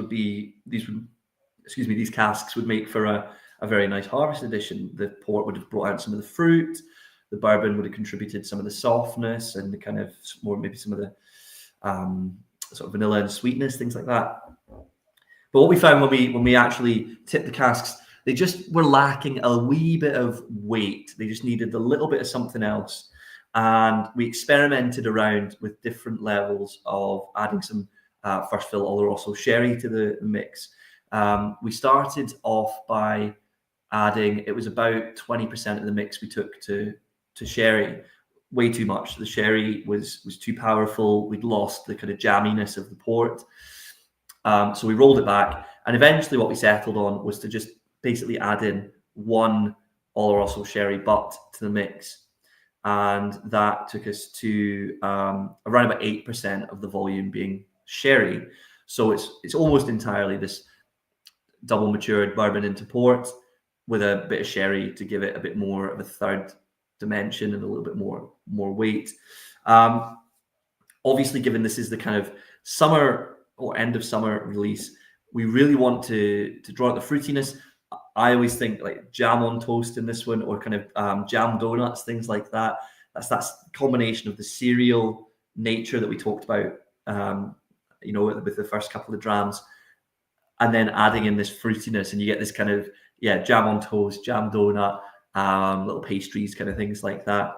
casks would make for a very nice harvest edition. The port would have brought out some of the fruit. The bourbon would have contributed some of the softness and the kind of more, maybe some of the sort of vanilla and sweetness, things like that. But what we found when we actually tipped the casks, they just were lacking a wee bit of weight. They just needed a little bit of something else. And we experimented around with different levels of adding some first fill Oloroso sherry to the mix. We started off by adding, it was about 20% of the mix we took to sherry. Way too much. The sherry was too powerful. We'd lost the kind of jamminess of the port. So we rolled it back. And eventually what we settled on was to just basically add in one Oloroso sherry butt to the mix. And that took us to around about 8% of the volume being sherry. So it's almost entirely this double matured bourbon into port with a bit of sherry to give it a bit more of a third dimension and a little bit more weight. Obviously, given this is the kind of summer or end of summer release, we really want to draw out the fruitiness. I always think like jam on toast in this one, or kind of jam donuts, things like that. That's that combination of the cereal nature that we talked about, with the first couple of drams, and then adding in this fruitiness, and you get this kind of jam on toast, jam donut, little pastries, kind of things like that.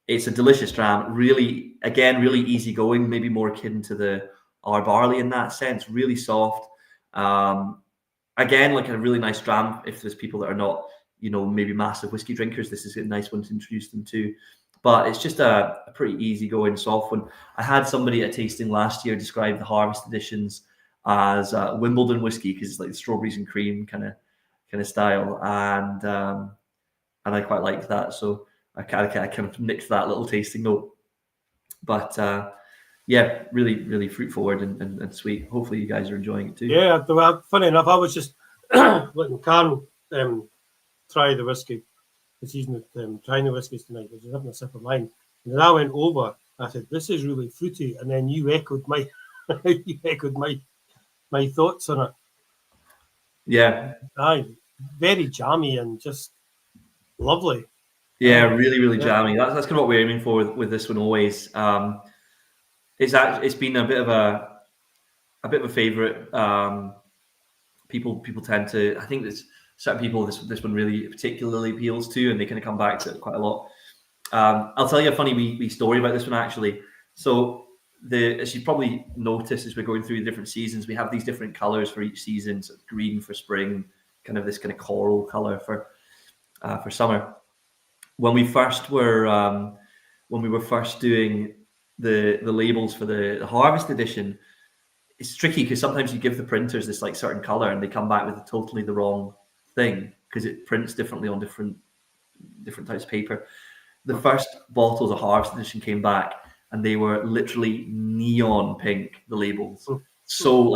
It's a delicious dram. Really, again, really easygoing. Maybe more akin to our barley in that sense. Really soft. Again, like a really nice dram if there's people that are not, maybe massive whiskey drinkers. This is a nice one to introduce them to. But it's just a pretty easygoing, soft one. I had somebody at a tasting last year describe the harvest editions as Wimbledon whiskey, because it's like the strawberries and cream kind of style, and I quite liked that. So I kind of nicked that little tasting note. But really, really fruit forward and sweet. Hopefully you guys are enjoying it too. Yeah, well, funny enough, I was just letting Karen try the whiskey. She's trying the whiskies tonight. I was just having a sip of mine. And then I went over, I said, this is really fruity. And then you echoed my my thoughts on it. Yeah. Aye, very jammy and just lovely. Yeah, really, really jammy. That's kind of what we're aiming for with this one always. It's been a bit of a favorite. People tend to, I think there's certain people this one really particularly appeals to, and they kind of come back to it quite a lot. I'll tell you a funny wee story about this one actually. So as you probably noticed as we're going through the different seasons, we have these different colors for each season. So green for spring, kind of this kind of coral color for summer. When we were first doing the labels for the harvest edition, it's tricky because sometimes you give the printers this like certain color and they come back with totally the wrong thing because it prints differently on different types of paper. The first bottles of harvest edition came back and they were literally neon pink, the labels. So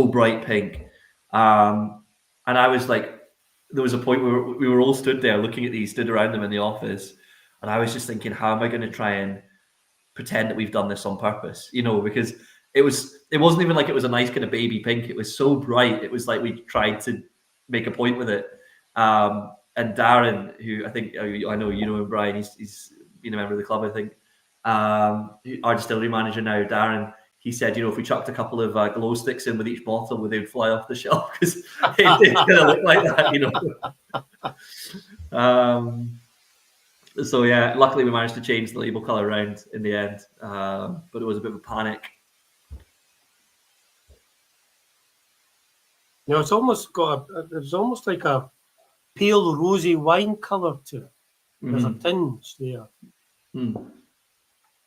bright pink. And I was like, there was a point where we were all stood around them in the office, and I was just thinking, how am I going to try and pretend that we've done this on purpose, because it wasn't even like it was a nice kind of baby pink. It was so bright. It was like we tried to make a point with it. And Darren, who I think I know you know him, Brian, he's been a member of the club, I think. Our distillery manager now, Darren, he said, if we chucked a couple of glow sticks in with each bottle, they'd fly off the shelf because it did kind of look like that, So yeah, luckily we managed to change the label color around in the end, but it was a bit of a panic. It's almost like a pale rosy wine color to it. There's a tinge there.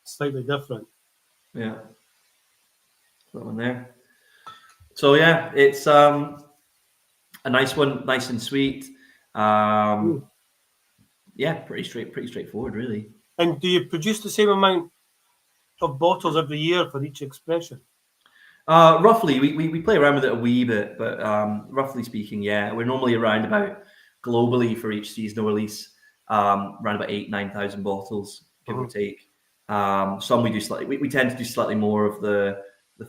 Slightly different. Yeah. That one there. So yeah, it's a nice one, nice and sweet. Yeah, pretty straightforward, really. And do you produce the same amount of bottles every year for each expression? Roughly, we play around with it a wee bit, but roughly speaking, yeah, we're normally around about globally for each seasonal release, around about 8,000-9,000 bottles, give or take. Some we do slightly. We tend to do slightly more of the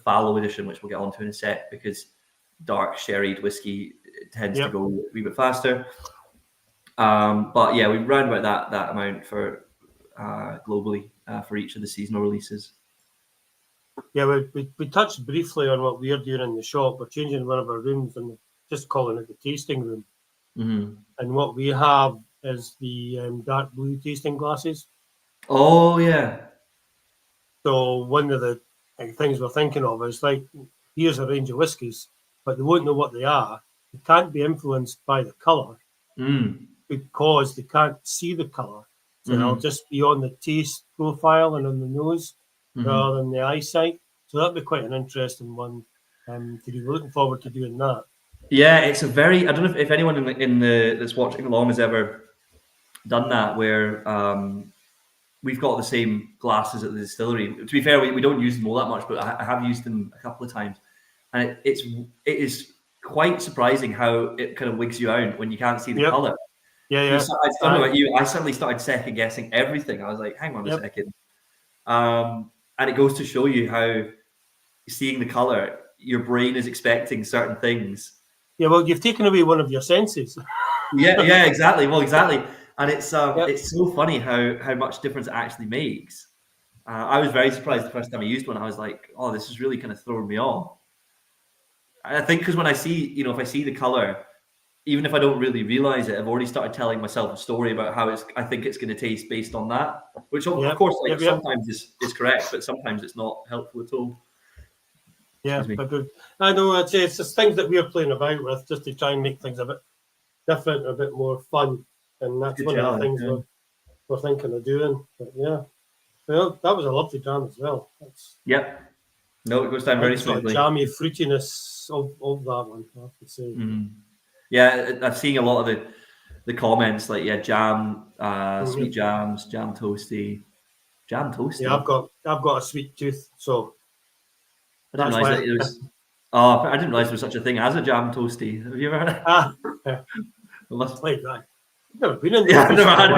fallow edition, which we'll get onto in a sec, because dark sherried whiskey tends to go a wee bit faster. But yeah, we round about that amount for globally for each of the seasonal releases. Yeah, we touched briefly on what we're doing in the shop. We're changing one of our rooms and just calling it the tasting room. And what we have is the dark blue tasting glasses. Oh yeah. So one of the things we're thinking of is like, here's a range of whiskies, but they won't know what they are. They can't be influenced by the colour because they can't see the colour. So they'll just be on the taste profile and on the nose rather than the eyesight. So that'd be quite an interesting one to do. We're looking forward to doing that. Yeah, it's a very, I don't know if anyone in the that's watching along has ever done that, where we've got the same glasses at the distillery. To be fair, we don't use them all that much, but I have used them a couple of times, and it is quite surprising how it kind of wigs you out when you can't see the colour. Yeah. I don't know about you. I suddenly started second guessing everything. I was like, hang on a second, and it goes to show you how seeing the colour, your brain is expecting certain things. Yeah, well, you've taken away one of your senses. Yeah, exactly. Well, exactly. And it's so funny how much difference it actually makes. I was very surprised the first time I used one. I was like, oh, this is really kind of throwing me off. I think because when I see, if I see the color, even if I don't really realize it, I've already started telling myself a story about how I think it's going to taste based on that, which of course sometimes is correct, but sometimes it's not helpful at all. Yeah, I know it's just things that we're playing about with just to try and make things a bit different, a bit more fun, and that's one of the things we're thinking of doing. But yeah, well, that was a lovely jam as well. No, it goes down very smoothly. Jammy fruitiness of that one, I have to say. Yeah, I've seen a lot of the comments like jam, sweet jams, jam toasty. Yeah, I've got a sweet tooth, so. I didn't realize that it was. Oh, I didn't realize there was such a thing as a jam toasty. Have you ever heard of it? Like that. I've never been in there. Yeah, I've never had a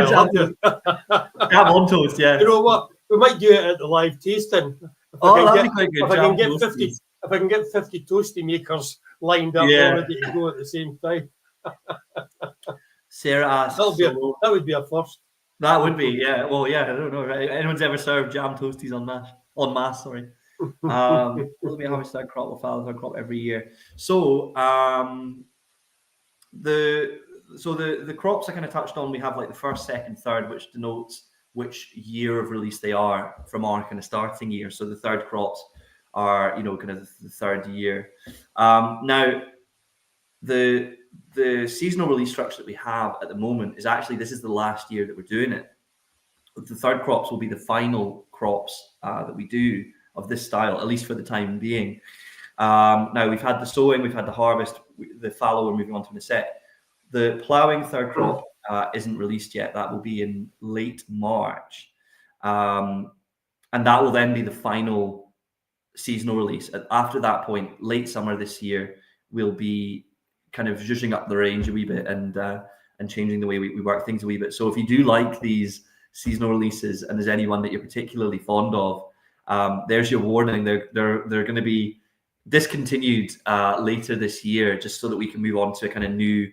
jam on toast. Yeah. You know what? We might do it at the live tasting. That'd be quite good. If I can get 50 toasty makers lined up ready to go at the same time. Sarah asks. That would be a first. That would be, yeah. Well, yeah. I don't know. Anyone's ever served jam toasties en masse? Sorry. Let me harvest that crop of fallow crop every year. So the crops I kind of touched on, we have like the first, second, third, which denotes which year of release they are from our kind of starting year. So the third crops are, kind of the third year. Now the seasonal release structure that we have at the moment is actually, this is the last year that we're doing it. The third crops will be the final crops that we do of this style, at least for the time being. Now we've had the sowing, we've had the harvest, the fallow we're moving on to in a sec. The ploughing third crop isn't released yet. That will be in late March. And that will then be the final seasonal release. After that point, late summer this year, we'll be kind of zhuzhing up the range a wee bit and changing the way we work things a wee bit. So if you do like these seasonal releases, and there's anyone that you're particularly fond of, there's your warning. They're going to be discontinued later this year, just so that we can move on to a kind of new,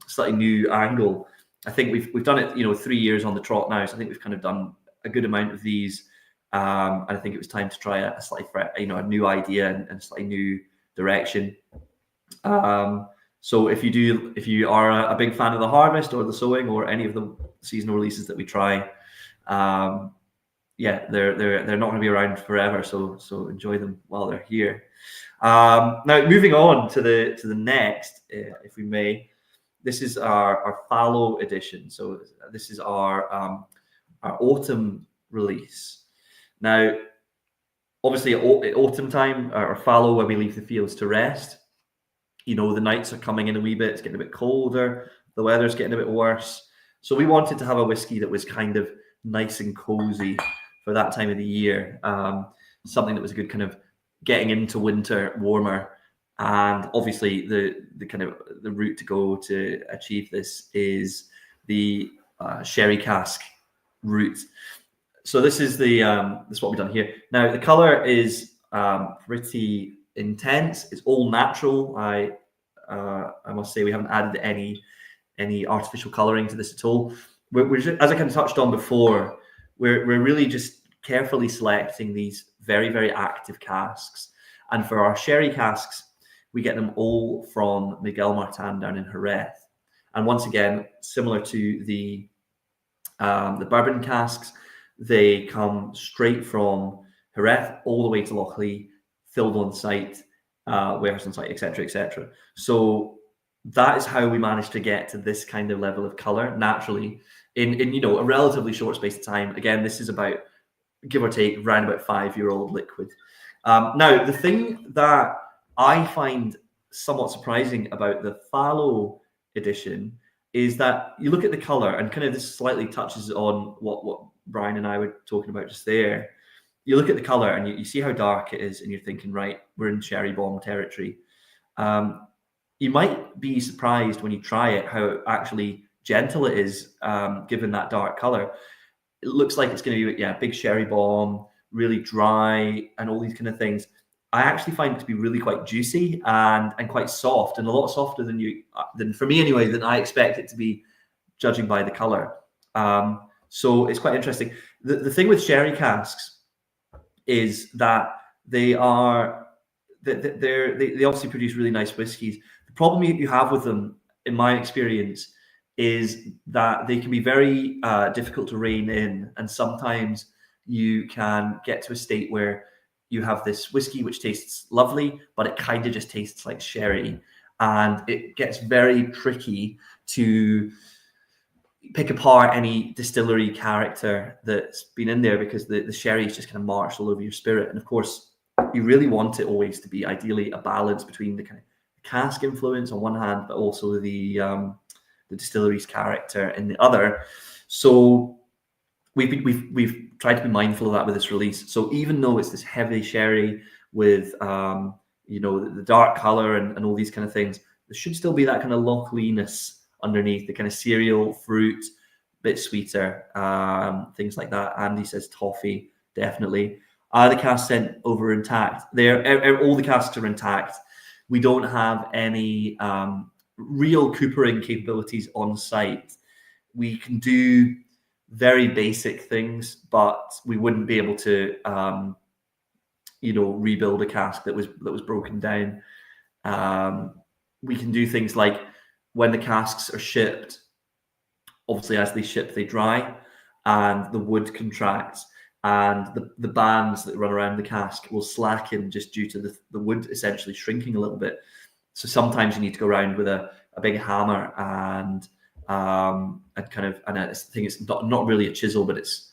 slightly new angle. I think we've done it, 3 years on the trot now, so I think we've kind of done a good amount of these, and I think it was time to try a slightly, a new idea and a slightly new direction. So if you are a big fan of the harvest or the sowing or any of the seasonal releases that we try, yeah, they're not going to be around forever. So enjoy them while they're here. Now moving on to the next, if we may. This is our fallow edition. So this is our autumn release. Now, obviously at autumn time, or fallow, where we leave the fields to rest, the nights are coming in a wee bit. It's getting a bit colder. The weather's getting a bit worse. So we wanted to have a whiskey that was kind of nice and cozy for that time of the year. Something that was a good kind of getting into winter, warmer. And obviously the kind of the route to go to achieve this is the sherry cask route. So this is this is what we've done here. Now the color is pretty intense. It's all natural. I must say we haven't added any artificial coloring to this at all. We're just, as I kind of touched on before, we're really just carefully selecting these very, very active casks. And for our sherry casks, we get them all from Miguel Martin down in Jerez. And once again, similar to the bourbon casks, they come straight from Jerez all the way to Lochlea, filled on site, warehouse on site, etc., etc. So that is how we managed to get to this kind of level of color naturally in a relatively short space of time. Again, this is about, give or take, around about 5-year-old liquid. Now, the thing that I find somewhat surprising about the fallow edition is that you look at the color, and kind of this slightly touches on what Brian and I were talking about just there. You look at the color and you see how dark it is, and you're thinking, right, we're in cherry bomb territory. You might be surprised when you try it how actually gentle it is, given that dark color. It looks like it's going to be big sherry bomb, really dry, and all these kind of things. I actually find it to be really quite juicy and quite soft, and a lot softer than for me anyway, than I expect it to be, judging by the color. So it's quite interesting. The thing with sherry casks is that they obviously produce really nice whiskies. The problem you have with them, in my experience, is that they can be very difficult to rein in, and sometimes you can get to a state where you have this whiskey which tastes lovely, but it kind of just tastes like sherry, and it gets very tricky to pick apart any distillery character that's been in there, because the sherry is just kind of marched all over your spirit. And of course, you really want it always to be ideally a balance between the kind of cask influence on one hand, but also the distillery's character in the other. So we've tried to be mindful of that with this release. So even though it's this heavy sherry with the dark color and all these kind of things, there should still be that kind of Lochlea-ness underneath, the kind of cereal, fruit, bit sweeter, things like that. Andy says toffee, definitely. The cask sent over intact. All the casks are intact. We don't have any real coopering capabilities on site. We can do very basic things, but we wouldn't be able to rebuild a cask that was broken down. We can do things like, when the casks are shipped, obviously as they ship they dry and the wood contracts, and the bands that run around the cask will slacken just due to the wood essentially shrinking a little bit. So sometimes you need to go around with a big hammer and I think it's not really a chisel, but it's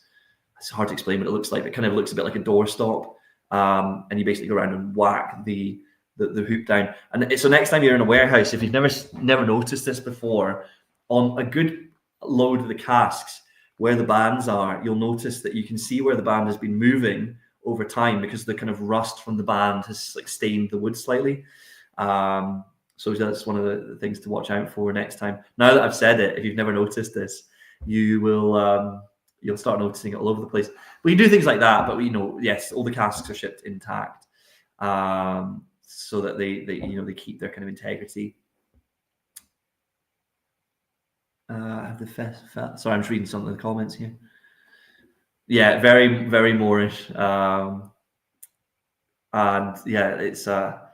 hard to explain what it looks like. It kind of looks a bit like a doorstop, and you basically go around and whack the hoop down. And so next time you're in a warehouse, if you've never noticed this before, on a good load of the casks where the bands are, you'll notice that you can see where the band has been moving over time, because the kind of rust from the band has stained the wood slightly. So that's one of the things to watch out for next time. Now that I've said it, if you've never noticed this, you will you'll start noticing it all over the place. We can do things like that, but yes, all the casks are shipped intact, so that they keep their kind of integrity. Sorry, I'm just reading some of the comments here. Yeah, very, very Moorish. And yeah, it's a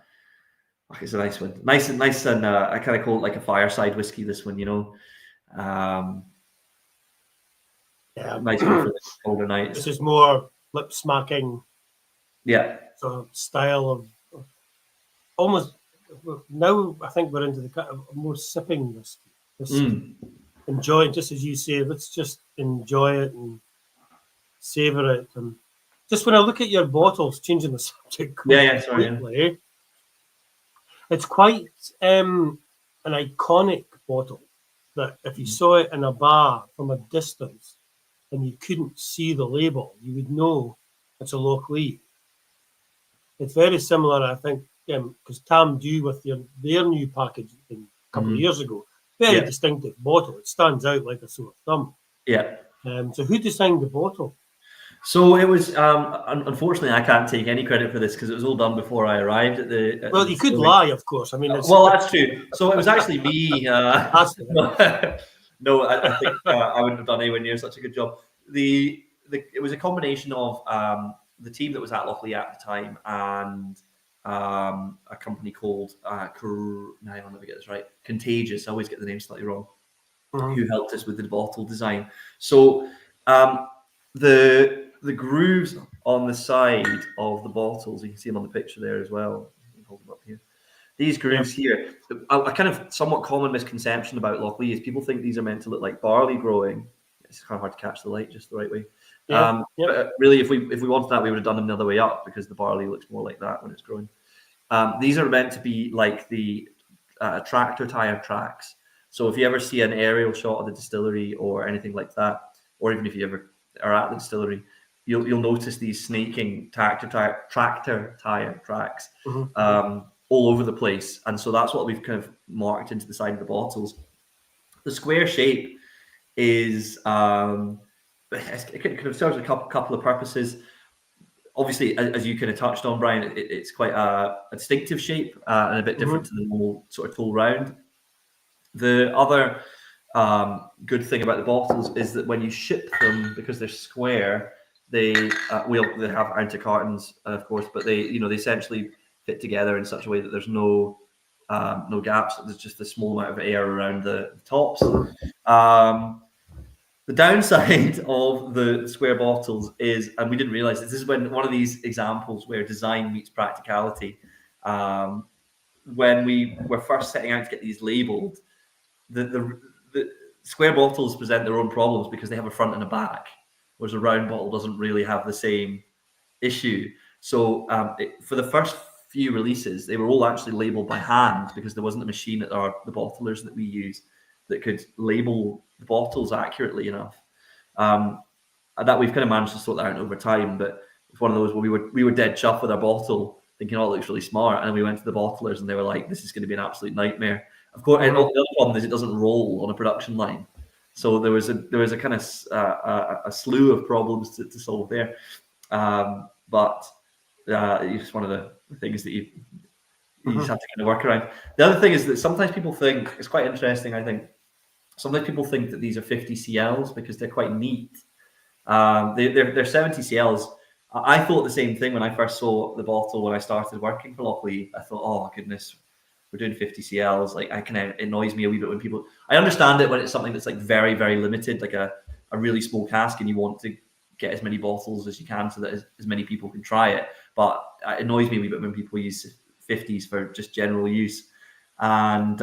nice one. Nice, and I kind of call it like a fireside whiskey, this one, nice one for the colder nights. This is more lip smacking. Yeah. Sort of style of almost, now I think we're into the kind of more sipping whiskey. Enjoy it, just as you say, let's just enjoy it and savor it. And just when I look at your bottles, changing the subject completely, it's quite an iconic bottle that if you saw it in a bar from a distance and you couldn't see the label, you would know it's a Lochlea. It's very similar, I think, because Tam Dew with their new packaging a couple of years ago, very distinctive bottle. It stands out like a sore thumb. Yeah. So who designed the bottle? So it was, unfortunately, I can't take any credit for this because it was all done before I arrived at the. Well, you could lie, of course. I mean, well, that's true. So it was actually me. No, I think I wouldn't have done anywhere near such a good job. It was a combination of the team that was at Lochlea at the time and a company called I want to get this right. Contagious. I always get the name slightly wrong. Who helped us with the bottle design? So the grooves on the side of the bottles, you can see them on the picture there as well. Hold them up here. These grooves here, a kind of somewhat common misconception about Lochlea is people think these are meant to look like barley growing. It's kind of hard to catch the light just the right way. But really, if we wanted that, we would have done them the other way up because the barley looks more like that when it's growing. These are meant to be like the tractor tire tracks. So if you ever see an aerial shot of the distillery or anything like that, or even if you ever are at the distillery, you'll notice these snaking tractor tire tracks all over the place. And so that's what we've kind of marked into the side of the bottles. The square shape is it kind of serves a couple of purposes. Obviously, as you kind of touched on, Brian, it's quite a distinctive shape and a bit different to the normal sort of tall round. The other good thing about the bottles is that when you ship them, because they're square, they have outer cartons, of course, but they essentially fit together in such a way that there's no gaps. There's just a small amount of air around the tops. The downside of the square bottles is, and we didn't realize this is when one of these examples where design meets practicality. When we were first setting out to get these labeled, the square bottles present their own problems because they have a front and a back, whereas a round bottle doesn't really have the same issue. So for the first few releases, they were all actually labeled by hand because there wasn't a machine at the bottlers that we use that could label the bottles accurately enough. That we've kind of managed to sort that out over time, but it's one of those where we were dead chuffed with our bottle, thinking, oh, it looks really smart, and then we went to the bottlers and they were like, this is going to be an absolute nightmare. Of course, and the other problem is it doesn't roll on a production line, so there was a kind of a slew of problems to solve there. But it's one of the things that you just have to kind of work around. The other thing is that sometimes people think, it's quite interesting, I think, sometimes people think that these are 50 CLs because they're quite neat. They're 70 CLs. I thought the same thing when I first saw the bottle when I started working for Lochlea. I thought, oh goodness, we're doing 50 CLs. Like, it annoys me a wee bit when people. I understand it when it's something that's like very, very limited, like a really small cask, and you want to get as many bottles as you can so that as many people can try it. But it annoys me a wee bit when people use 50s for just general use. And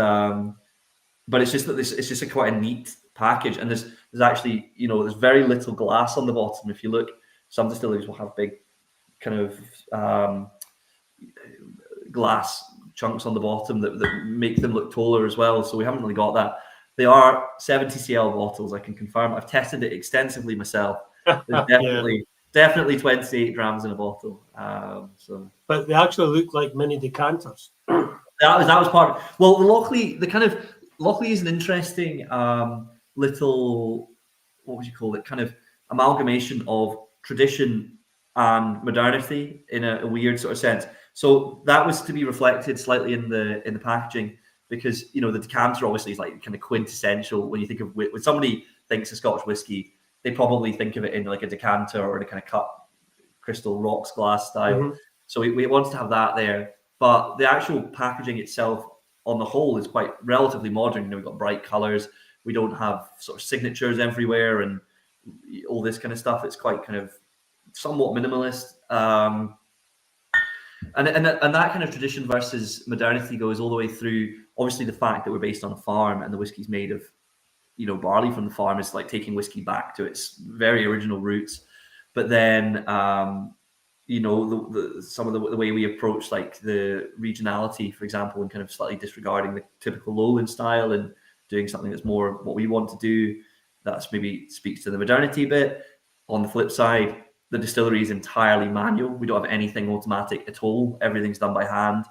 but it's just that it's just quite a neat package, and there's actually there's very little glass on the bottom. If you look, some distilleries will have big kind of glass chunks on the bottom that make them look taller as well. So we haven't really got that. They are 70 CL bottles, I can confirm. I've tested it extensively myself. There's definitely 28 grams in a bottle. But they actually look like mini decanters. That was part of, well, Lochlea is an interesting little what would you call it? Kind of amalgamation of tradition and modernity in a weird sort of sense. So that was to be reflected slightly in the packaging, because the decanter obviously is like kind of quintessential when you think of when somebody thinks of Scotch whiskey, they probably think of it in like a decanter or in a kind of cup, crystal rocks glass style. Mm-hmm. So we wanted to have that there, but the actual packaging itself on the whole is quite relatively modern. We've got bright colors. We don't have sort of signatures everywhere and all this kind of stuff. It's quite kind of somewhat minimalist. And that kind of tradition versus modernity goes all the way through. Obviously, the fact that we're based on a farm and the whiskey's made of, barley from the farm is like taking whiskey back to its very original roots. But then, some of the way we approach like the regionality, for example, and kind of slightly disregarding the typical Lowland style and doing something that's more what we want to do, that's maybe speaks to the modernity bit. On the flip side, the distillery is entirely manual. We don't have anything automatic at all. Everything's done by hand.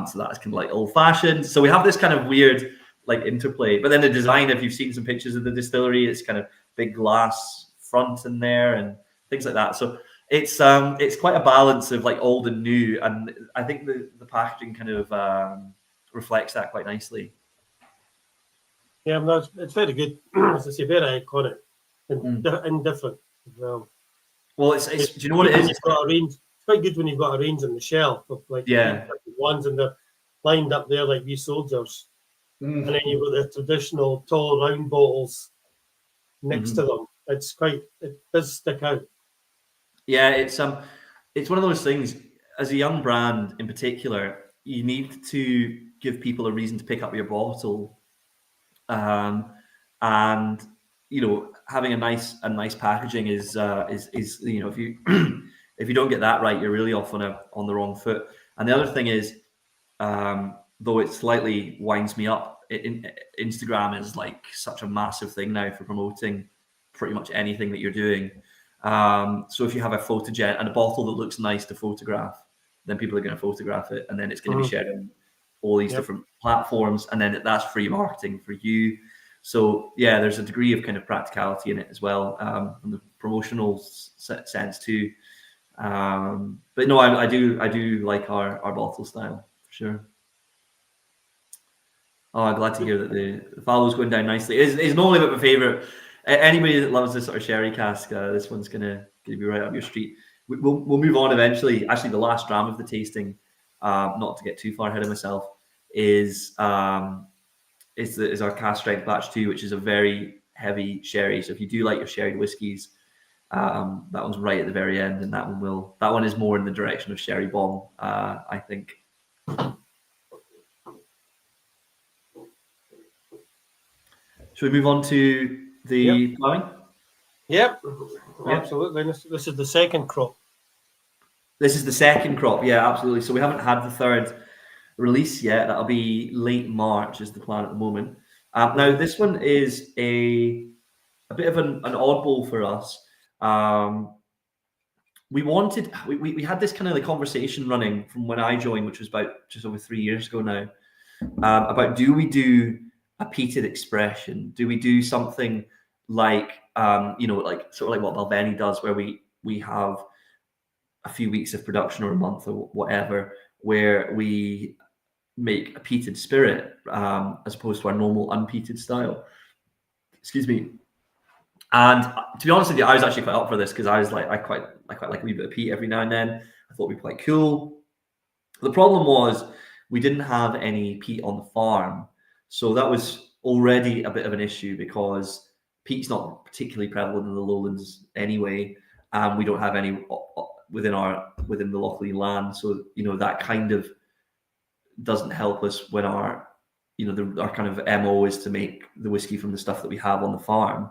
So that's kind of like old fashioned. So we have this kind of weird like interplay. But then the design, if you've seen some pictures of the distillery, it's kind of big glass front in there and things like that. So it's quite a balance of like old and new. And I think the packaging kind of reflects that quite nicely. Yeah, no, it's very good. As I say, very iconic and different as well. Well, it's do you know what it is? You've got a range. It's quite good when you've got a range on the shelf of like ones and they're lined up there like wee soldiers, and then you've got the traditional tall round bottles next to them. It does stick out. Yeah, it's one of those things. As a young brand, in particular, you need to give people a reason to pick up your bottle, and having a nice packaging is if you if you don't get that right, you're really off on the wrong foot. And the other thing is, though it slightly winds me up, Instagram is like such a massive thing now for promoting pretty much anything that you're doing. So if you have a photogen and a bottle that looks nice to photograph, then people are going to photograph it, and then it's going to be shared on all these different platforms, and then that's free marketing for you. So yeah, there's a degree of kind of practicality in it as well, from the promotional sense too. But no, I do like our bottle style for sure. Oh, I'm glad to hear that the follow's going down nicely. It's normally about my favorite. Anybody that loves this sort of sherry cask, this one's gonna be right up your street. We'll move on eventually. Actually, the last dram of the tasting, not to get too far ahead of myself, is our cask strength batch 2, which is a very heavy sherry. So if you do like your sherry whiskies, that one's right at the very end, and that one is more in the direction of sherry bomb, I think. Should we move on to the ploughing? Yep, absolutely. This is the second crop. This is the second crop, yeah, absolutely. So we haven't had the third release yet. That'll be late March is the plan at the moment. Now this one is a bit of an oddball for us. We had this kind of the conversation running from when I joined, which was about just over 3 years ago now, about do we do a peated expression? Do we do something like like sort of like what Balvenie does, where we have a few weeks of production or a month or whatever, where we make a peated spirit as opposed to our normal unpeated style. Excuse me. And to be honest with you, I was actually quite up for this because I was like, I quite like a wee bit of peat every now and then. I thought it'd be quite cool. The problem was we didn't have any peat on the farm, so that was already a bit of an issue because peat's not particularly prevalent in the Lowlands anyway, and we don't have any within the Lochlea land, so that kind of doesn't help us when our kind of MO is to make the whiskey from the stuff that we have on the farm.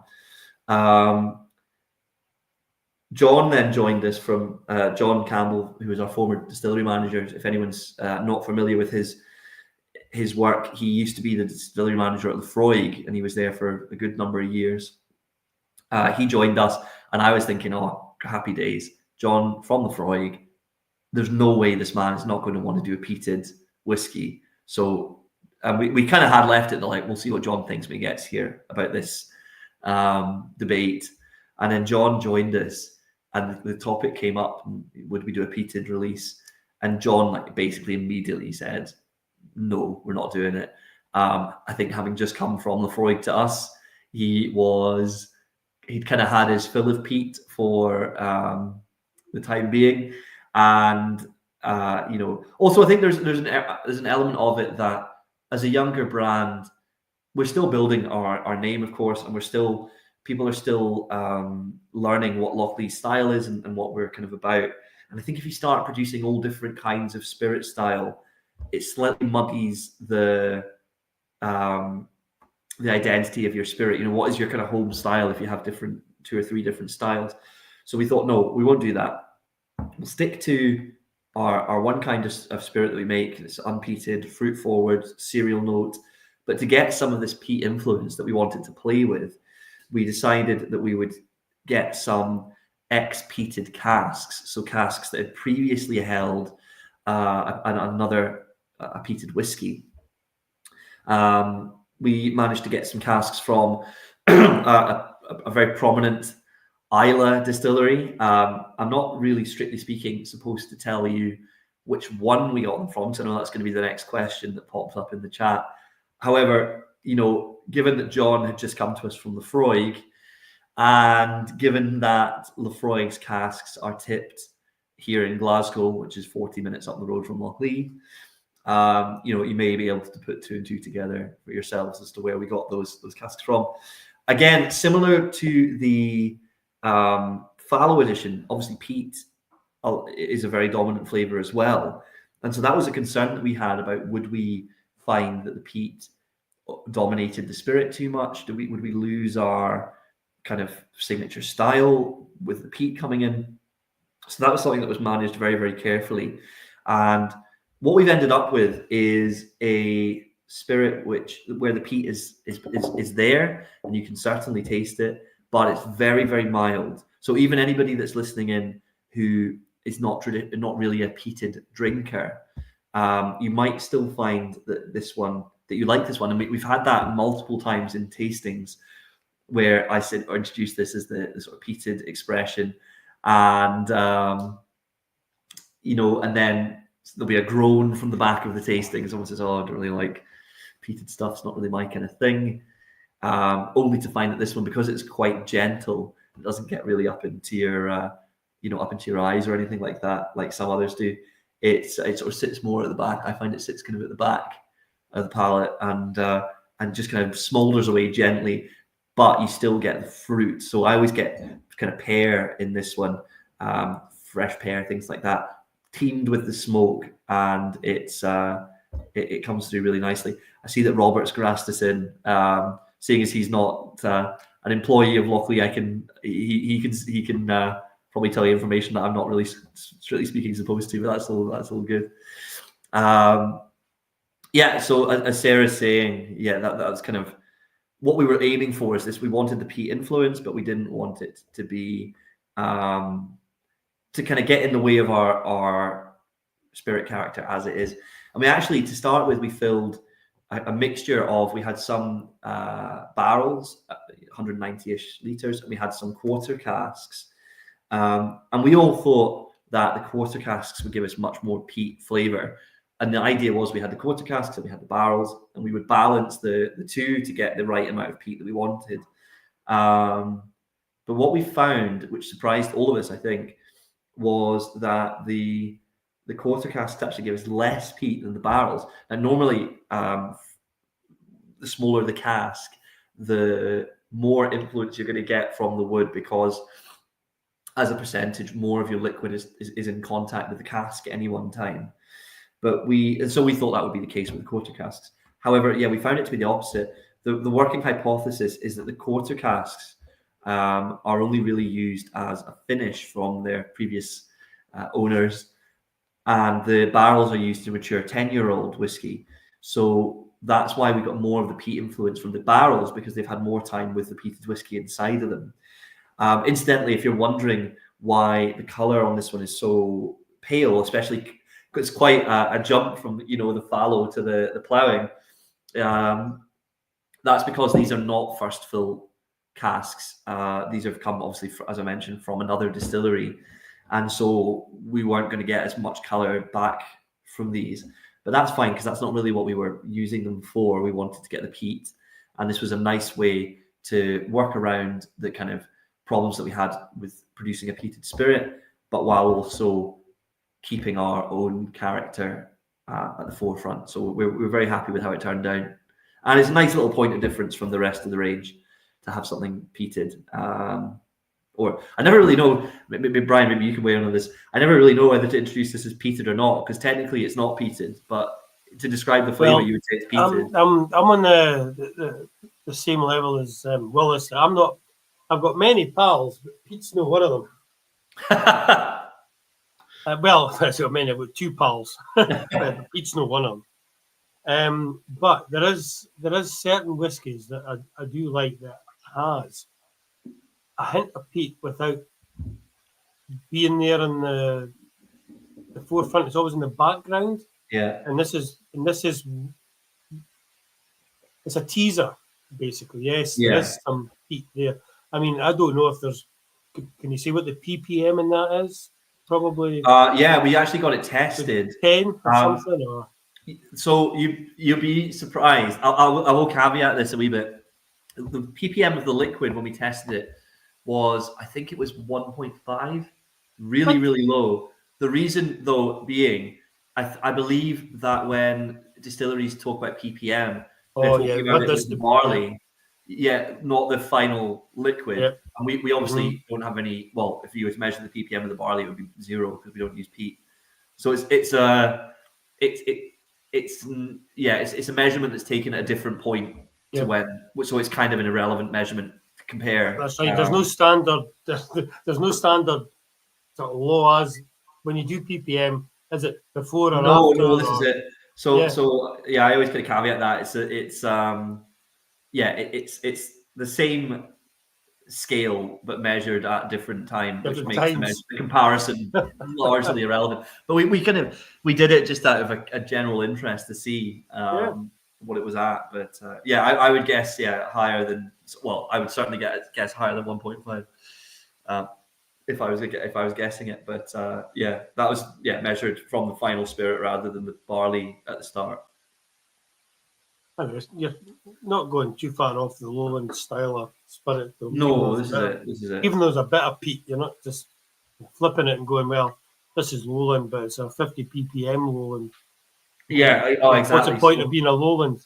John then joined us from John Campbell, who was our former distillery manager. If anyone's not familiar with his work, he used to be the distillery manager at Lowland, and he was there for a good number of years. He joined us, and I was thinking, oh, happy days. John from Lowland, there's no way this man is not going to want to do a peated whiskey. So we kind of had left it like, we'll see what John thinks when he gets here about this debate. And then John joined us, and the topic came up: would we do a peated release? And John basically immediately said, "No, we're not doing it." I think having just come from Lefroy to us, he'd kind of had his fill of peat for the time being, and also I think there's an element of it that as a younger brand, we're still building our name, of course, and people are still learning what Lochlea's style is and what we're kind of about. And I think if you start producing all different kinds of spirit style, it slightly muddies the identity of your spirit. What is your kind of home style if you have 2 or 3 different styles? So we thought, no, we won't do that. We'll stick to our one kind of spirit that we make. It's unpeated, fruit forward, cereal note. But to get some of this peat influence that we wanted to play with, we decided that we would get some ex-peated casks, so casks that had previously held a peated whiskey. We managed to get some casks from a very prominent Islay distillery. I'm not really, strictly speaking, supposed to tell you which one we got them from, so I know that's going to be the next question that pops up in the chat. However, given that John had just come to us from Lefroy, and given that Lefroy's casks are tipped here in Glasgow, which is 40 minutes up the road from Lochlea, you may be able to put 2 and 2 together for yourselves as to where we got those casks from. Again, similar to the fallow edition, obviously peat is a very dominant flavor as well, and so that was a concern that we had about: would we find that the peat dominated the spirit too much? Would we lose our kind of signature style with the peat coming in? So that was something that was managed very, very carefully. And what we've ended up with is a spirit where the peat is there, and you can certainly taste it, but it's very, very mild. So even anybody that's listening in who is not really a peated drinker, you might still find that you like this one. And we've had that multiple times in tastings where I said or introduced this as the sort of peated expression, and and then there'll be a groan from the back of the tasting. Someone says, "Oh, I don't really like peated stuff. It's not really my kind of thing." Only to find that this one, because it's quite gentle, it doesn't get really up into your up into your eyes or anything like that, like some others do. It sort of sits more at the back. I find it sits kind of at the back of the palate and just kind of smolders away gently, but you still get the fruit. So I always get kind of pear in this one, fresh pear, things like that, teamed with the smoke, and it comes through really nicely. I see that Robert's grassed us in, seeing as he's not an employee of Lochlea. He can probably tell you information that I'm not really, strictly speaking, supposed to, but that's all good. So as Sarah's saying, that's kind of what we were aiming for. Is this: we wanted the peat influence, but we didn't want it to be to kind of get in the way of our spirit character as it is. And we actually, to start with, we filled a mixture of, we had some barrels, 190-ish litres, and we had some quarter casks. And we all thought that the quarter casks would give us much more peat flavour. And the idea was we had the quarter casks and we had the barrels, and we would balance the two to get the right amount of peat that we wanted. But what we found, which surprised all of us, I think, was that the quarter casks actually give us less peat than the barrels. And normally, the smaller the cask, the more influence you're going to get from the wood, because as a percentage, more of your liquid is in contact with the cask at any one time. So we thought that would be the case with the quarter casks. However, we found it to be the opposite. The working hypothesis is that the quarter casks are only really used as a finish from their previous owners, and the barrels are used to mature 10-year-old whiskey. So that's why we got more of the peat influence from the barrels, because they've had more time with the peated whiskey inside of them. Incidentally, if you're wondering why the colour on this one is so pale, especially, it's quite a jump from the fallow to the ploughing. That's because these are not first fill casks. These have come obviously, as I mentioned, from another distillery, and so we weren't going to get as much color back from these. But that's fine because that's not really what we were using them for. We wanted to get the peat, and this was a nice way to work around the kind of problems that we had with producing a peated spirit, but while also keeping our own character at the forefront. So we're very happy with how it turned out. And it's a nice little point of difference from the rest of the range to have something peated. Or I never really know, maybe Brian, maybe you can weigh in on this. I never really know whether to introduce this as peated or not, because technically it's not peated, but to describe the flavour, you would say it's peated. I'm on the same level as Willis. I've got many pals, but Pete's no one of them. Well, I've got 2 pals, but Pete's no one of them. But there is certain whiskies that I do like that has a hint of peat without being there in the forefront. It's always in the background. Yeah. And this is it's a teaser, basically. Yes, Yeah. there is some peat there. I mean, I don't know if there's. Can you say what the ppm in that is? Probably. Yeah, we actually got it tested. 10 or something. Or so you'll be surprised. I will caveat this a wee bit. The ppm of the liquid when we tested it was, I think it was 1.5, really low. The reason though being, I believe that when distilleries talk about ppm, they're talking about it with barley. Yeah, not the final liquid. Yeah. And we obviously don't have any. Well, if you were to measure the ppm of the barley, it would be 0 because we don't use peat. So it's a measurement that's taken at a different point to when. So it's kind of an irrelevant measurement to compare. That's right. There's no standard. There's no standard sort of law as when you do ppm. Is it before or after? No, this is it. So I always kind of caveat that it's the same scale but measured at different times, which makes the comparison largely irrelevant. But we did it just out of a general interest to see what it was at. But I would guess higher than, well, I would certainly guess higher than 1.5 if I was guessing it. But that was measured from the final spirit rather than the barley at the start. You're not going too far off the Lowland style of spirit, though. No, this is it. Even though there's a bit of peat, you're not just flipping it and going, well, this is Lowland, but it's a 50 ppm Lowland. Yeah, exactly. What's the point of being a Lowland?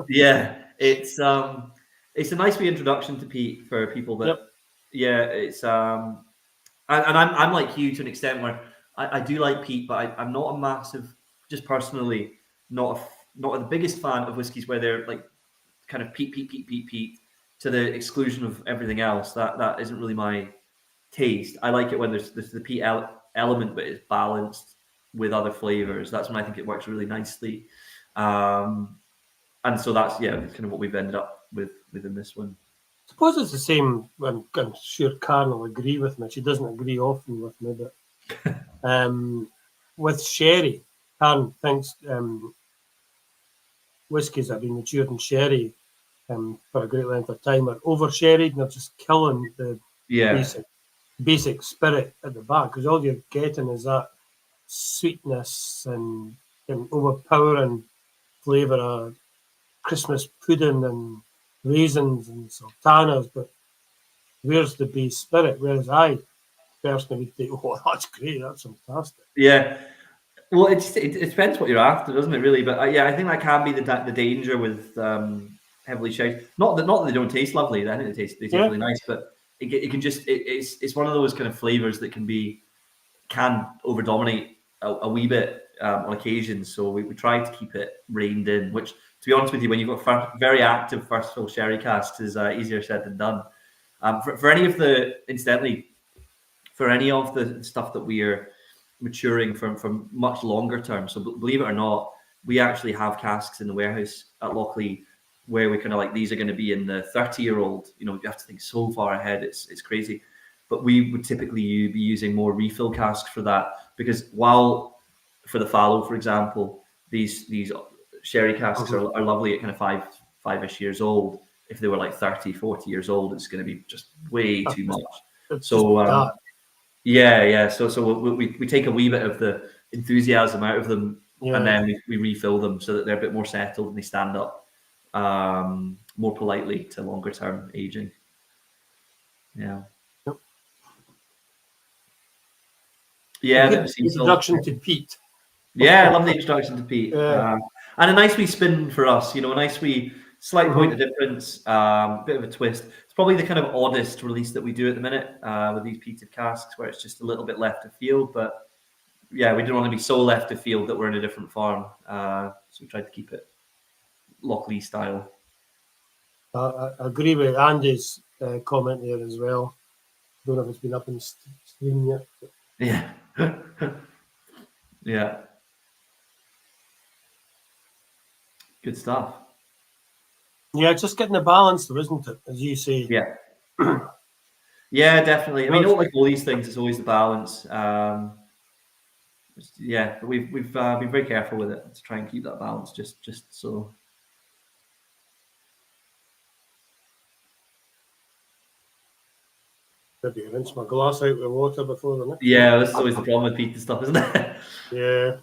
Yeah, it's a nice wee introduction to peat for people that. Yep. Yeah, it's and I'm like you to an extent where I do like peat, but I'm not a massive, just personally, not the biggest fan of whiskies where they're like kind of peat to the exclusion of everything else. That isn't really my taste. I like it when there's the peat element, but it's balanced with other flavors. That's when I think it works really nicely. And so that's kind of what we've ended up with within this one. I suppose it's the same. I'm sure Karen will agree with me. She doesn't agree often with me, but with sherry, Karen thinks whiskies that have been matured in sherry for a great length of time are over sherried and they're just killing the basic spirit at the back, because all you're getting is that sweetness and overpowering flavour of Christmas pudding and raisins and sultanas, but where's the base spirit? Whereas I personally would think, oh, that's great, that's fantastic. Yeah. Well, it depends what you're after, doesn't it, really? But I think that can be the danger with heavily sherry. Not that they don't taste lovely. I think they taste really nice, but it can just it's one of those kind of flavors that can over dominate a wee bit on occasion. So we try to keep it reined in. Which, to be honest with you, when you've got very active first fill sherry casks, is easier said than done. For any of the stuff that we are maturing from much longer term. So believe it or not, we actually have casks in the warehouse at Lochlea where we kind of like, these are going to be in the 30-year-old, you have to think so far ahead. It's crazy. But we would typically be using more refill casks for that, because while for the fallow, for example, these sherry casks are lovely at kind of five-ish years old. if they were like 30, 40 years old, it's going to be just way too much. It's So just dark. yeah. So we take a wee bit of the enthusiasm out of them, Yeah. and then we refill them so that they're a bit more settled and they stand up more politely to longer term aging. Yeah. Yep. Yeah, A that good was Cecil. introduction to peat. Yeah, I love the introduction to peat. Yeah. And a nice wee spin for us, a nice wee slight Mm-hmm. point of difference, bit of a twist. It's probably the kind of oddest release that we do at the minute with these peated casks, where it's just a little bit left of field. But yeah, we don't want to be so left of field that we're in a different farm. So we tried to keep it Lochlea style. I agree with Andy's comment there as well. Don't know if it's been up in stream yet. Yeah. Yeah. Good stuff. Yeah, it's just getting the balance, though, isn't it? As you say. Yeah. Yeah, definitely. I mean, like all these things, it's always the balance. Yeah, but we've been very careful with it to try and keep that balance. Just so. Maybe rinse my glass out with water before the next. Yeah, that's always the problem with peated stuff, isn't it? Yeah.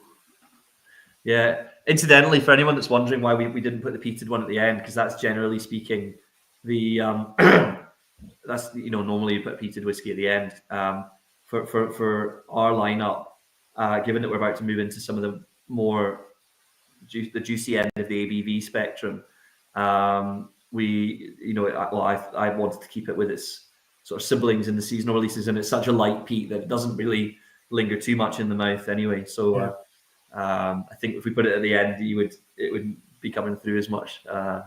Yeah. Incidentally, for anyone that's wondering why we didn't put the peated one at the end, because that's generally speaking the that's normally you put peated whiskey at the end. For our lineup, given that we're about to move into some of the more the juicy end of the ABV spectrum, I wanted to keep it with its sort of siblings in the seasonal releases, and it's such a light peat that it doesn't really linger too much in the mouth anyway. So Yeah. I think if we put it at the end, it wouldn't be coming through as much. Yeah,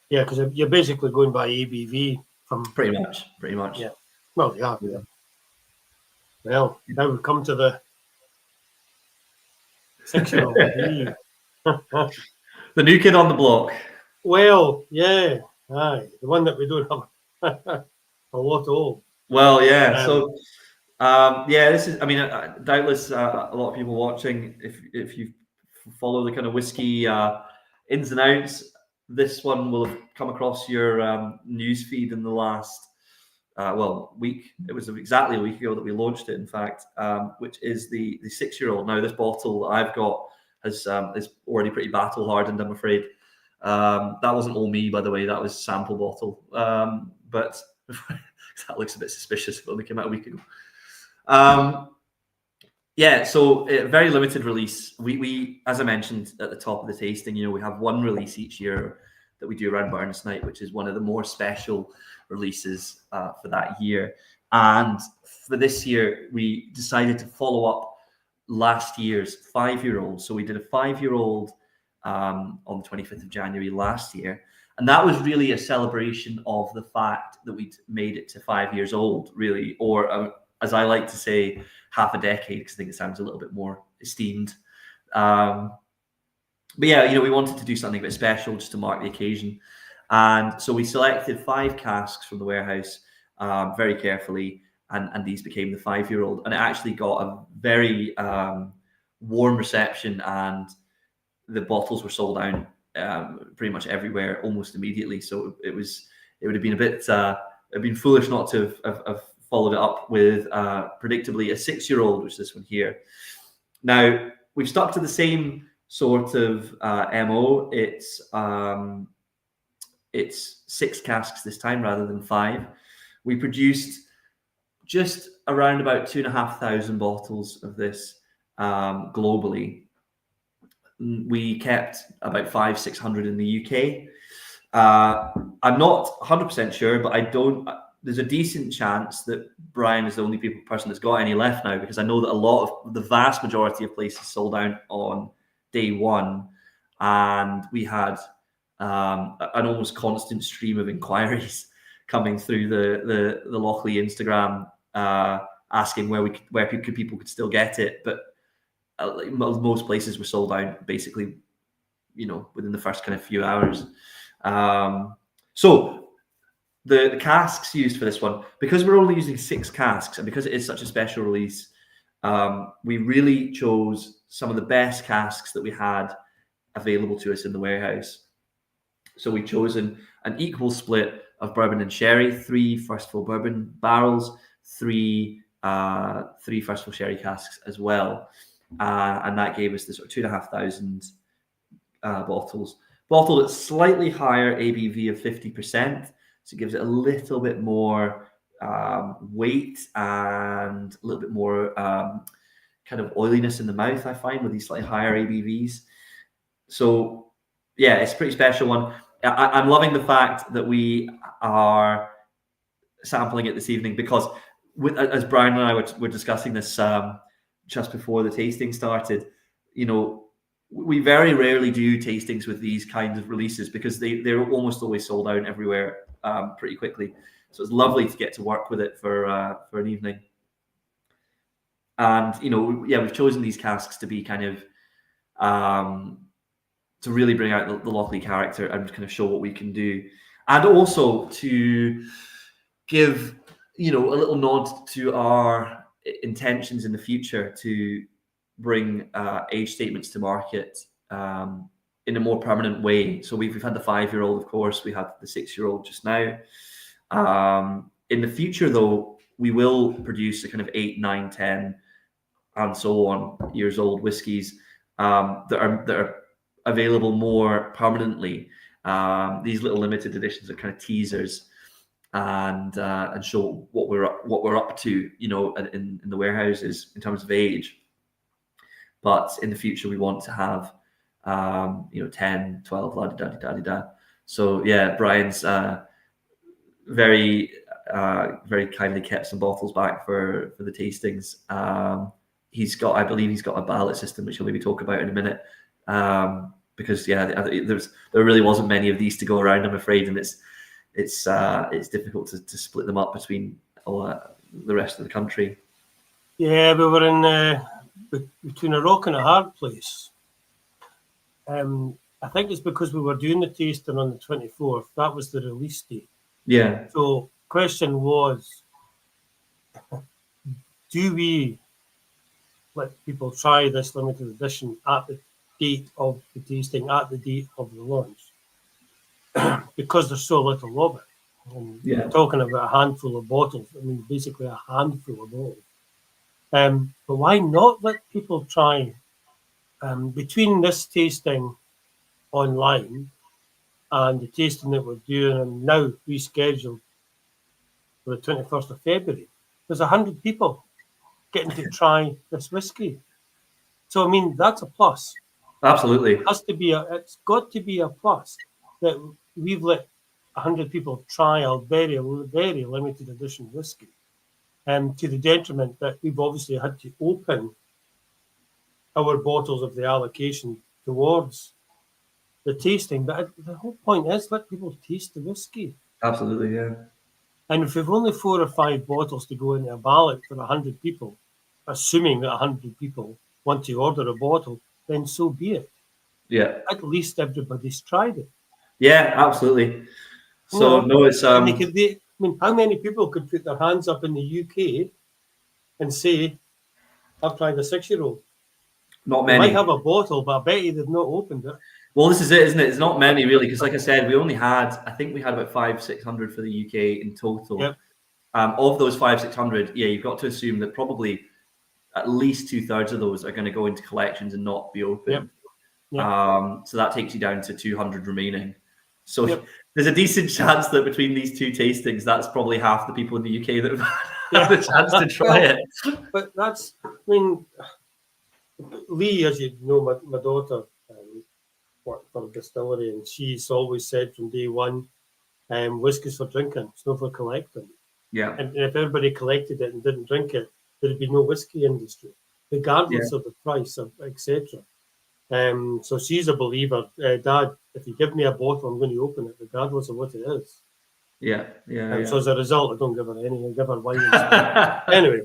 because you're basically going by ABV from. Pretty much. Yeah. Well, yeah. Yeah. Well, now we come to the 6-year-old. The new kid on the block. Well, yeah. Aye, the one that we don't have a lot of. Well, yeah. This is. I mean, doubtless a lot of people watching. If you follow the kind of whiskey ins and outs, this one will have come across your news feed in the last week. It was exactly a week ago that we launched it. In fact, which is the 6-year-old. Now, this bottle that I've got is already pretty battle hardened, I'm afraid. That wasn't all me, by the way. That was sample bottle. But that looks a bit suspicious. It only came out a week ago. So a very limited release. We, as I mentioned at the top of the tasting, we have one release each year that we do around Barnes Night, which is one of the more special releases for that year. And for this year, we decided to follow up last year's 5-year-old. So we did a 5-year-old on the 25th of January last year. And that was really a celebration of the fact that we'd made it to 5 years old, really, or as I like to say, half a decade, because I think it sounds a little bit more esteemed. But yeah, we wanted to do something a bit special just to mark the occasion. And so we selected 5 casks from the warehouse very carefully, and these became the 5-year-old. And it actually got a very warm reception, and the bottles were sold out pretty much everywhere almost immediately. So it would have been a bit, it'd been foolish not to have followed it up with predictably a 6-year-old, which is this one here. Now, we've stuck to the same sort of MO. It's 6 casks this time rather than 5. We produced just around about 2,500 bottles of this globally. We kept about 500-600 in the UK. I'm not 100% sure, but there's a decent chance that Brian is the only person that's got any left now, because I know that the vast majority of places sold out on day one, and we had an almost constant stream of inquiries coming through the Lochlea Instagram asking where people could still get it, but most places were sold out basically, within the first kind of few hours. So the casks used for this one, because we're only using 6 casks, and because it is such a special release, we really chose some of the best casks that we had available to us in the warehouse. So we've chosen an equal split of bourbon and sherry, 3 first fill bourbon barrels, 3 first fill sherry casks as well, and that gave us the sort of 2,500 bottles. Bottled at slightly higher ABV of 50%, so it gives it a little bit more weight and a little bit more kind of oiliness in the mouth, I find, with these slightly higher ABVs. So yeah, it's a pretty special one. I'm loving the fact that we are sampling it this evening, because as Brian and I were discussing this just before the tasting started, you know, we very rarely do tastings with these kinds of releases because they're almost always sold out everywhere pretty quickly. So it's lovely to get to work with it for an evening. And, you know, yeah, we've chosen these casks to be kind of to really bring out the Lochlea character and kind of show what we can do, and also to give, you know, a little nod to our intentions in the future to bring age statements to market in a more permanent way. So we've had the 5-year-old, of course, we had the 6-year-old just now. In the future, though, we will produce a kind of 8, 9, 10, and so on years old whiskies that are available more permanently. These little limited editions are kind of teasers and show what we're up to, you know, in the warehouses in terms of age. But in the future, we want to have, you know, 10, 12, la-di-da-di-da-di-da. So yeah, Brian's very kindly kept some bottles back for the tastings. I believe he's got a ballot system, which he'll maybe talk about in a minute. Because yeah, there really wasn't many of these to go around, I'm afraid, and it's difficult to split them up between the rest of the country. Yeah, we were in between a rock and a hard place. I think it's because we were doing the tasting on the 24th. That was the release date. Yeah. So question was, do we let people try this limited edition at the date of the tasting, at the date of the launch? Because there's so little of it. And Yeah. we're talking about a handful of bottles. I mean, basically a handful of bottles. But why not let people try between this tasting online and the tasting that we're doing and now rescheduled for the 21st of February? There's 100 people getting to try this whiskey. So, I mean, that's a plus. Absolutely. It's got to be a plus that we've let 100 people try a very, very limited edition whiskey. To the detriment that we've obviously had to open our bottles of the allocation towards the tasting. But the whole point is let people taste the whiskey. Absolutely, yeah. And if we've only 4 or 5 bottles to go into a ballot for 100 people, assuming that 100 people want to order a bottle, then so be it. Yeah. At least everybody's tried it. Yeah, absolutely. So no, it's I mean, how many people could put their hands up in the UK and say, I've tried a 6-year-old? Not They many. might have a bottle, but I bet you they've not opened it. Well, this is it, isn't it? It's not many really, because like I said, I think we had about 500-600 for the UK in total. Yep. Of those 500-600, yeah, you've got to assume that probably at least 2/3 of those are going to go into collections and not be opened. Yep. So that takes you down to 200 remaining. So there's a decent chance that between these two tastings, that's probably half the people in the UK that have had the chance to try it. But that's, I mean, Lee, as you know, my daughter worked for a distillery, and she's always said from day one, whiskey's for drinking, it's not for collecting. Yeah. And if everybody collected it and didn't drink it, there'd be no whiskey industry, regardless of the price, etc. So she's a believer. Dad, if you give me a bottle, I'm going to open it, regardless of what it is. Yeah. So as a result, I don't give her any. I give her wine. Anyway,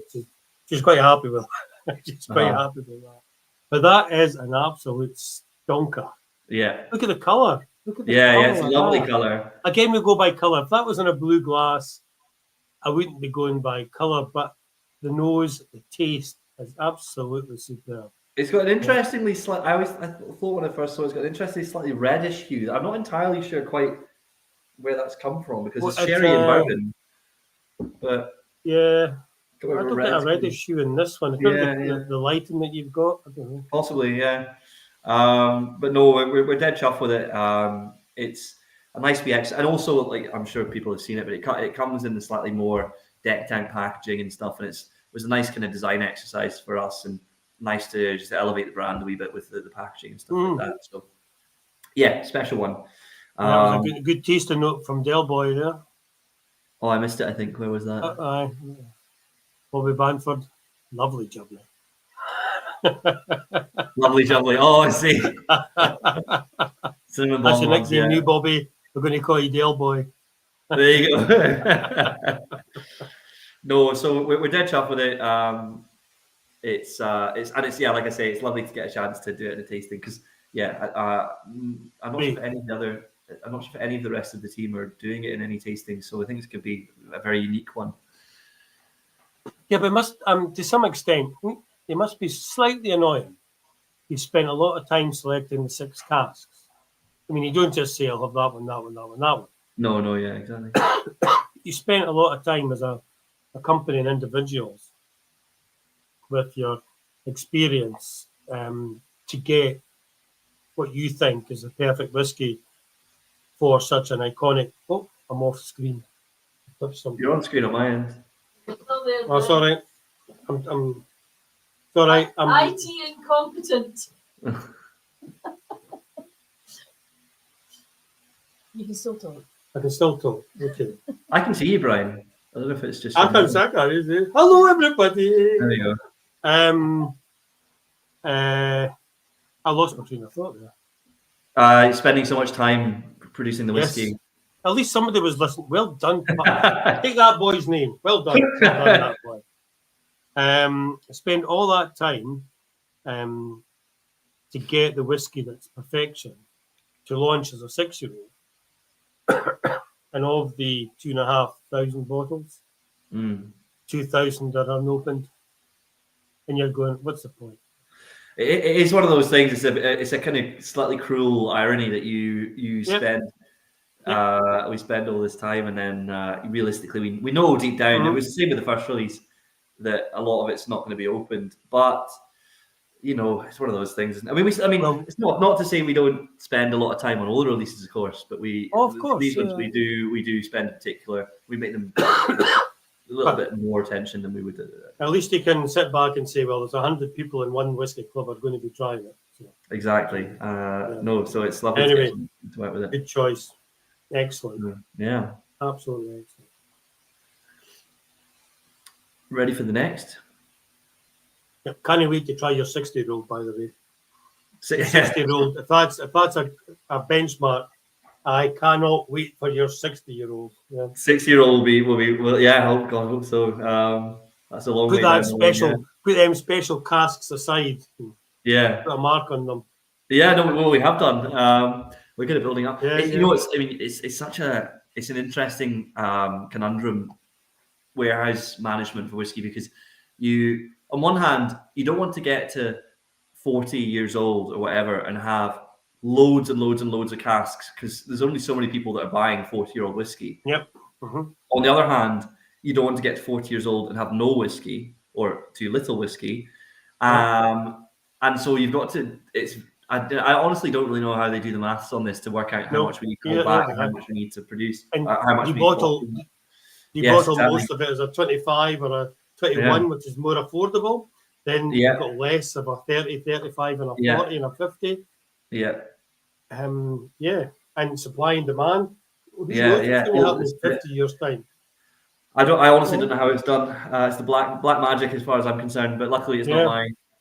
she's quite happy with that. She's quite happy with that. But that is an absolute stonker. Yeah. Look at the colour. Look at the colour. Yeah, it's a lovely colour. Again, we go by colour. If that was in a blue glass, I wouldn't be going by colour, but the nose, the taste is absolutely superb. It's got an interestingly slight. I thought when I first saw it, it's got an interestingly slightly reddish hue. I'm not entirely sure quite where that's come from because Well, it's sherry and bourbon, but yeah. got I a don't think I read relatively- a shoe in this one. The lighting that you've got. I don't know. Possibly, yeah. But no, we're dead chuffed with it. It's a nice VX, and also like I'm sure people have seen it, but it comes in the slightly more deck tank packaging and stuff, and it was a nice kind of design exercise for us, and nice to just elevate the brand a wee bit with the packaging and stuff like that. So yeah, special one. That was a good tasting note from Del Boy there. Oh, I missed it. I think where was that? Aye, Bobby Banford, lovely jubbly. Lovely jubbly. Oh, I see. Cinnamon That's blonde your ones, nickname, yeah. new Bobby. We're going to call you Del Boy. There you go. No, so we're dead chuffed with it. It's yeah, like I say, it's lovely to get a chance to do it in a tasting because I'm not sure if any of the rest of the team are doing it in any tasting, so I think this could be a very unique one. Yeah, but it must to some extent it must be slightly annoying. You spent a lot of time selecting the 6 casks. I mean, you don't just say I'll have that one, that one, that one, that one. No, yeah, exactly. You spent a lot of time as accompanying individuals with your experience to get what you think is the perfect whiskey for such an iconic. Oh, I'm off screen. You're on screen on my end. Oh, sorry. I'm sorry. I'm IT incompetent. You can still talk. I can still talk. Okay. I can see you, Brian. I don't know if it's just. I can say that. Hello, everybody. There you go. I lost my train of thought there. Spending so much time producing the whiskey. Yes. At least somebody was listening. Well done. Take that boy's name. Well done. Well done, that boy. Spend all that time to get the whiskey that's perfection to launch as a 6-year-old. And of the 2,500 bottles, 2,000 are unopened. And you're going, what's the point? It is one of those things. It's a kind of slightly cruel irony that you spend. We spend all this time, and then realistically, we know deep down it was the same with the first release that a lot of it's not going to be opened. But you know, it's one of those things. I mean, it's not to say we don't spend a lot of time on older releases, of course, but these ones we do spend in particular. We make them a little bit more attention than we would. At least you can sit back and say, well, there's 100 people in one whiskey club are going to be trying it. So. Exactly. No, so it's lovely anyway, to work with it. Good choice. Excellent. Yeah. Absolutely excellent. Ready for the next? Yeah, can't wait to try your 60-year-old, by the way. 60-year-old. If that's a benchmark, I cannot wait for your 60-year-old. Yeah. 6-year-old will be yeah. Oh God, I hope so. That's a long way. Put them special casks aside. Yeah. Put a mark on them. Yeah, no, well, we have done. We're good at building up. Yeah, You know, it's an interesting conundrum, warehouse management for whiskey, because you, on one hand, you don't want to get to 40 years old or whatever and have loads and loads and loads of casks, because there's only so many people that are buying 40-year-old whiskey. Yep. Mm-hmm. On the other hand, you don't want to get to 40 years old and have no whiskey or too little whiskey. And so you've got to, I honestly don't really know how they do the maths on this to work out how much we hold back and how much we need to produce. And how much you bottle most of it as a 25 or a 21, which is more affordable. Then you've got less of a 30, 35 and a 40 and a 50. Yeah. And supply and demand. Yeah. Well, in 50 years' time. I honestly don't know how it's done. It's the black magic as far as I'm concerned, but luckily it's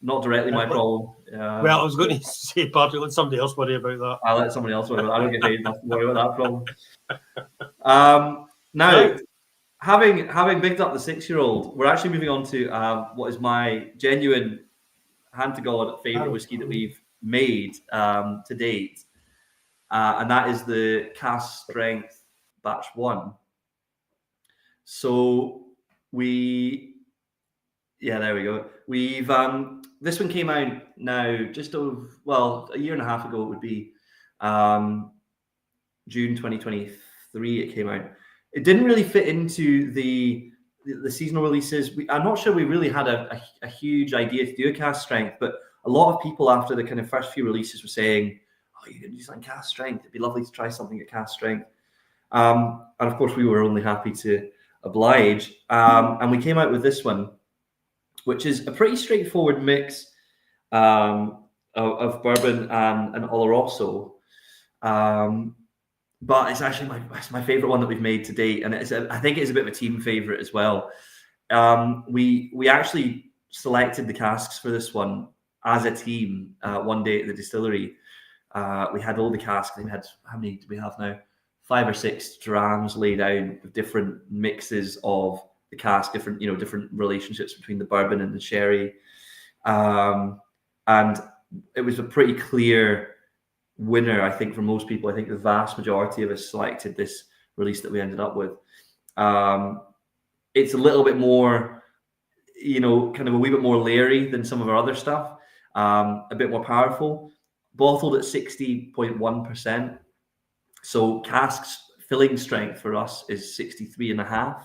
not directly my problem. Well, I was going to say, Patrick, let somebody else worry about that. I'll let somebody else worry about it. I don't get paid enough to worry about that problem. Now, having picked up the 6-year-old, we're actually moving on to what is my genuine hand-to-God favourite whiskey that we've made to date. And that is the Cask Strength Batch 1. So there we go. We've this one came out now just over, a year and a half ago. It would be June 2023. 2023 it came out. It didn't really fit into the seasonal releases. I'm not sure we really had a huge idea to do a cask strength, but a lot of people after the kind of first few releases were saying, "Oh, you can do something cask strength. It'd be lovely to try something at cask strength." And of course, we were only happy to oblige. And we came out with this one, which is a pretty straightforward mix of bourbon and Oloroso. But it's actually my favorite one that we've made to date, and I think it's a bit of a team favorite as well. We actually selected the casks for this one as a team one day at the distillery. We had all the casks. We had, how many do we have now? 5 or 6 drams laid out with different mixes of the cask, different relationships between the bourbon and the sherry, and it was a pretty clear winner, I think, for most people. I think the vast majority of us selected this release that we ended up with. It's a little bit more, kind of a wee bit more layering than some of our other stuff, a bit more powerful, bottled at 60.1%. So casks filling strength for us is 63.5,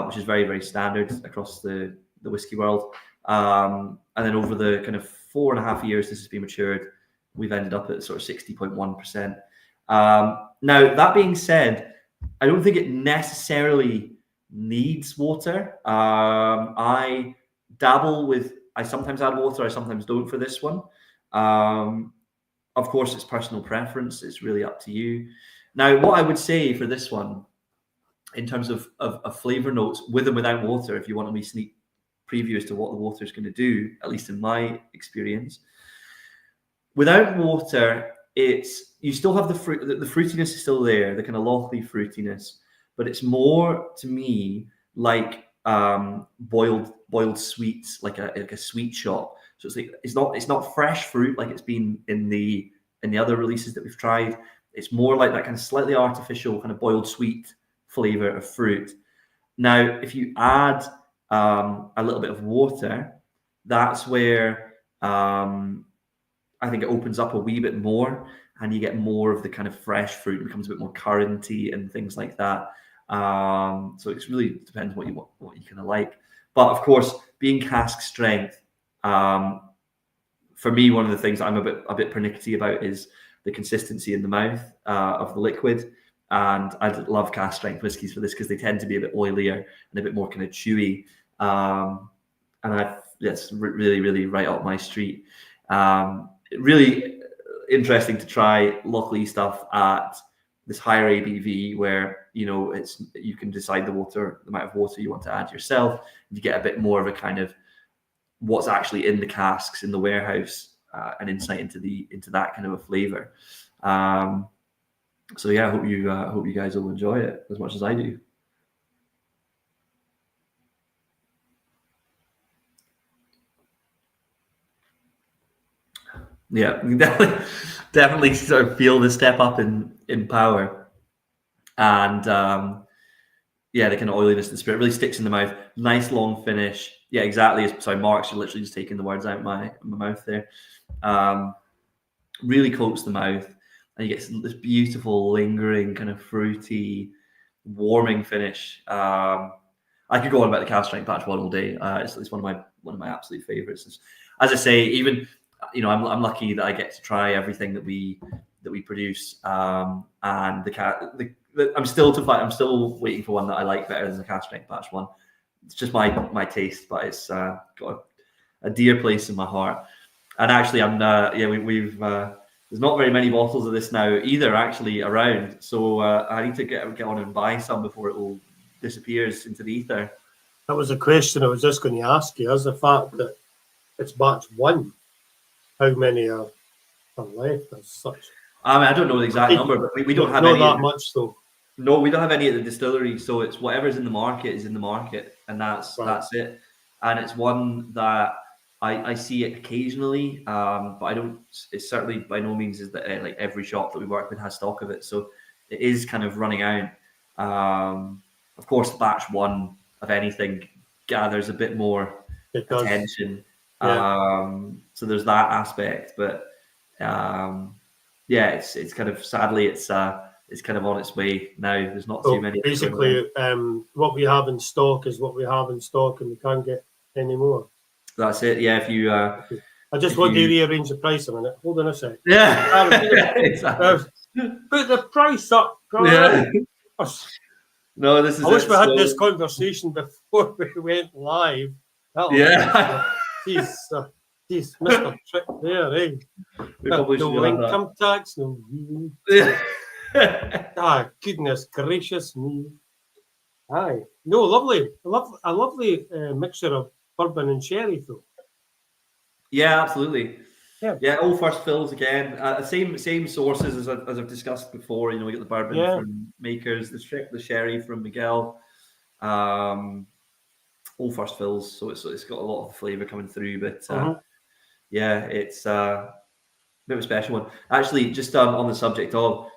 which is very, very standard across the whiskey world. And then over the kind of 4.5 years this has been matured, we've ended up at sort of 60.1%. Now, that being said, I don't think it necessarily needs water. I sometimes add water, I sometimes don't for this one. Of course, it's personal preference. It's really up to you. Now, what I would say for this one, in terms of flavour notes, with and without water, if you want a wee sneak preview as to what the water is going to do, at least in my experience, without water, you still have the fruit. The fruitiness is still there, the kind of Lochlea fruitiness, but it's more to me like boiled sweets, like a sweet shop. So it's not fresh fruit like it's been in the other releases that we've tried. It's more like that kind of slightly artificial kind of boiled sweet flavor of fruit. Now, if you add a little bit of water, that's where I think it opens up a wee bit more, and you get more of the kind of fresh fruit. It becomes a bit more currenty and things like that. So it really depends what you kind of like. But of course, being cask strength, for me, one of the things that I'm a bit pernickety about is the consistency in the mouth of the liquid. And I love cask strength whiskies for this because they tend to be a bit oilier and a bit more kind of chewy. It's really, really right up my street. Really interesting to try Lochlea stuff at this higher ABV where you can decide the amount of water you want to add yourself. You get a bit more of a kind of what's actually in the casks in the warehouse, an insight into that kind of a flavor. So yeah, I hope you guys will enjoy it as much as I do. Yeah, you definitely sort of feel the step up in power, and the kind of oiliness of the spirit really sticks in the mouth. Nice long finish. Yeah, exactly. Sorry, Mark's literally just taking the words out of my mouth there. Really coats the mouth, and you get this beautiful, lingering, kind of fruity, warming finish. I could go on about the cask strength batch one all day. It's one of my absolute favorites. As I say, even I'm lucky that I get to try everything that we produce, and I'm still waiting for one that I like better than the cask strength batch one. It's just my taste, but it's got a dear place in my heart. And actually, we've there's not very many bottles of this now either actually around, so I need to get on and buy some before it all disappears into the ether. That was a question I was just going to ask you. As the fact that it's batch one, how many are left as such? I mean, I don't know the exact number, but we don't have not any that much though. No, we don't have any at the distillery, so it's whatever's in the market is in the market, and that's it. And it's one that I see it occasionally, but I don't. It's certainly by no means is that like every shop that we work with has stock of it, so it is kind of running out. Of course, batch one of anything gathers a bit more attention. Yeah. So there's that aspect, but it's kind of sadly it's it's kind of on its way now. There's not So too many. basically, what we have in stock is what we have in stock, and we can't get any more. That's it. Yeah, if you Okay. I just if want to you- rearrange the price a minute. Hold on a sec. yeah, exactly. Put the price up. Yeah. Chris. No, this is. I wish it. we had So- this conversation before we went live. Yeah. Jeez, Mr. Trick there, eh? We probably No should have that. income tax, no. Goodness gracious me. Aye. No, lovely. A lovely mixture of bourbon and sherry, though. Yeah, absolutely. Yeah. All first fills again. Same sources as I've discussed before. We get the bourbon from Makers, the sherry from Miguel. All first fills, so it's got a lot of flavour coming through. But it's a bit of a special one. Actually, just on the subject of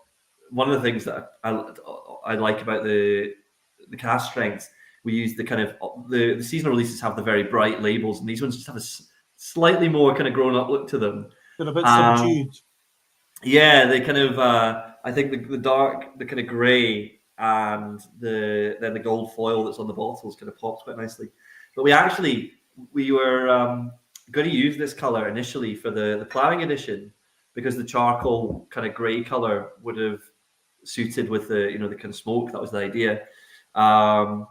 one of the things that I like about the cask strengths, we use the kind of the seasonal releases have the very bright labels, and these ones just have a slightly more kind of grown up look to them. They're a bit subdued. Yeah, they kind of I think the dark, the kind of grey, and the gold foil that's on the bottles kind of pops quite nicely. But we were going to use this color initially for the ploughing edition, because the charcoal kind of grey color would have suited with the the kind of smoke. That was the idea. And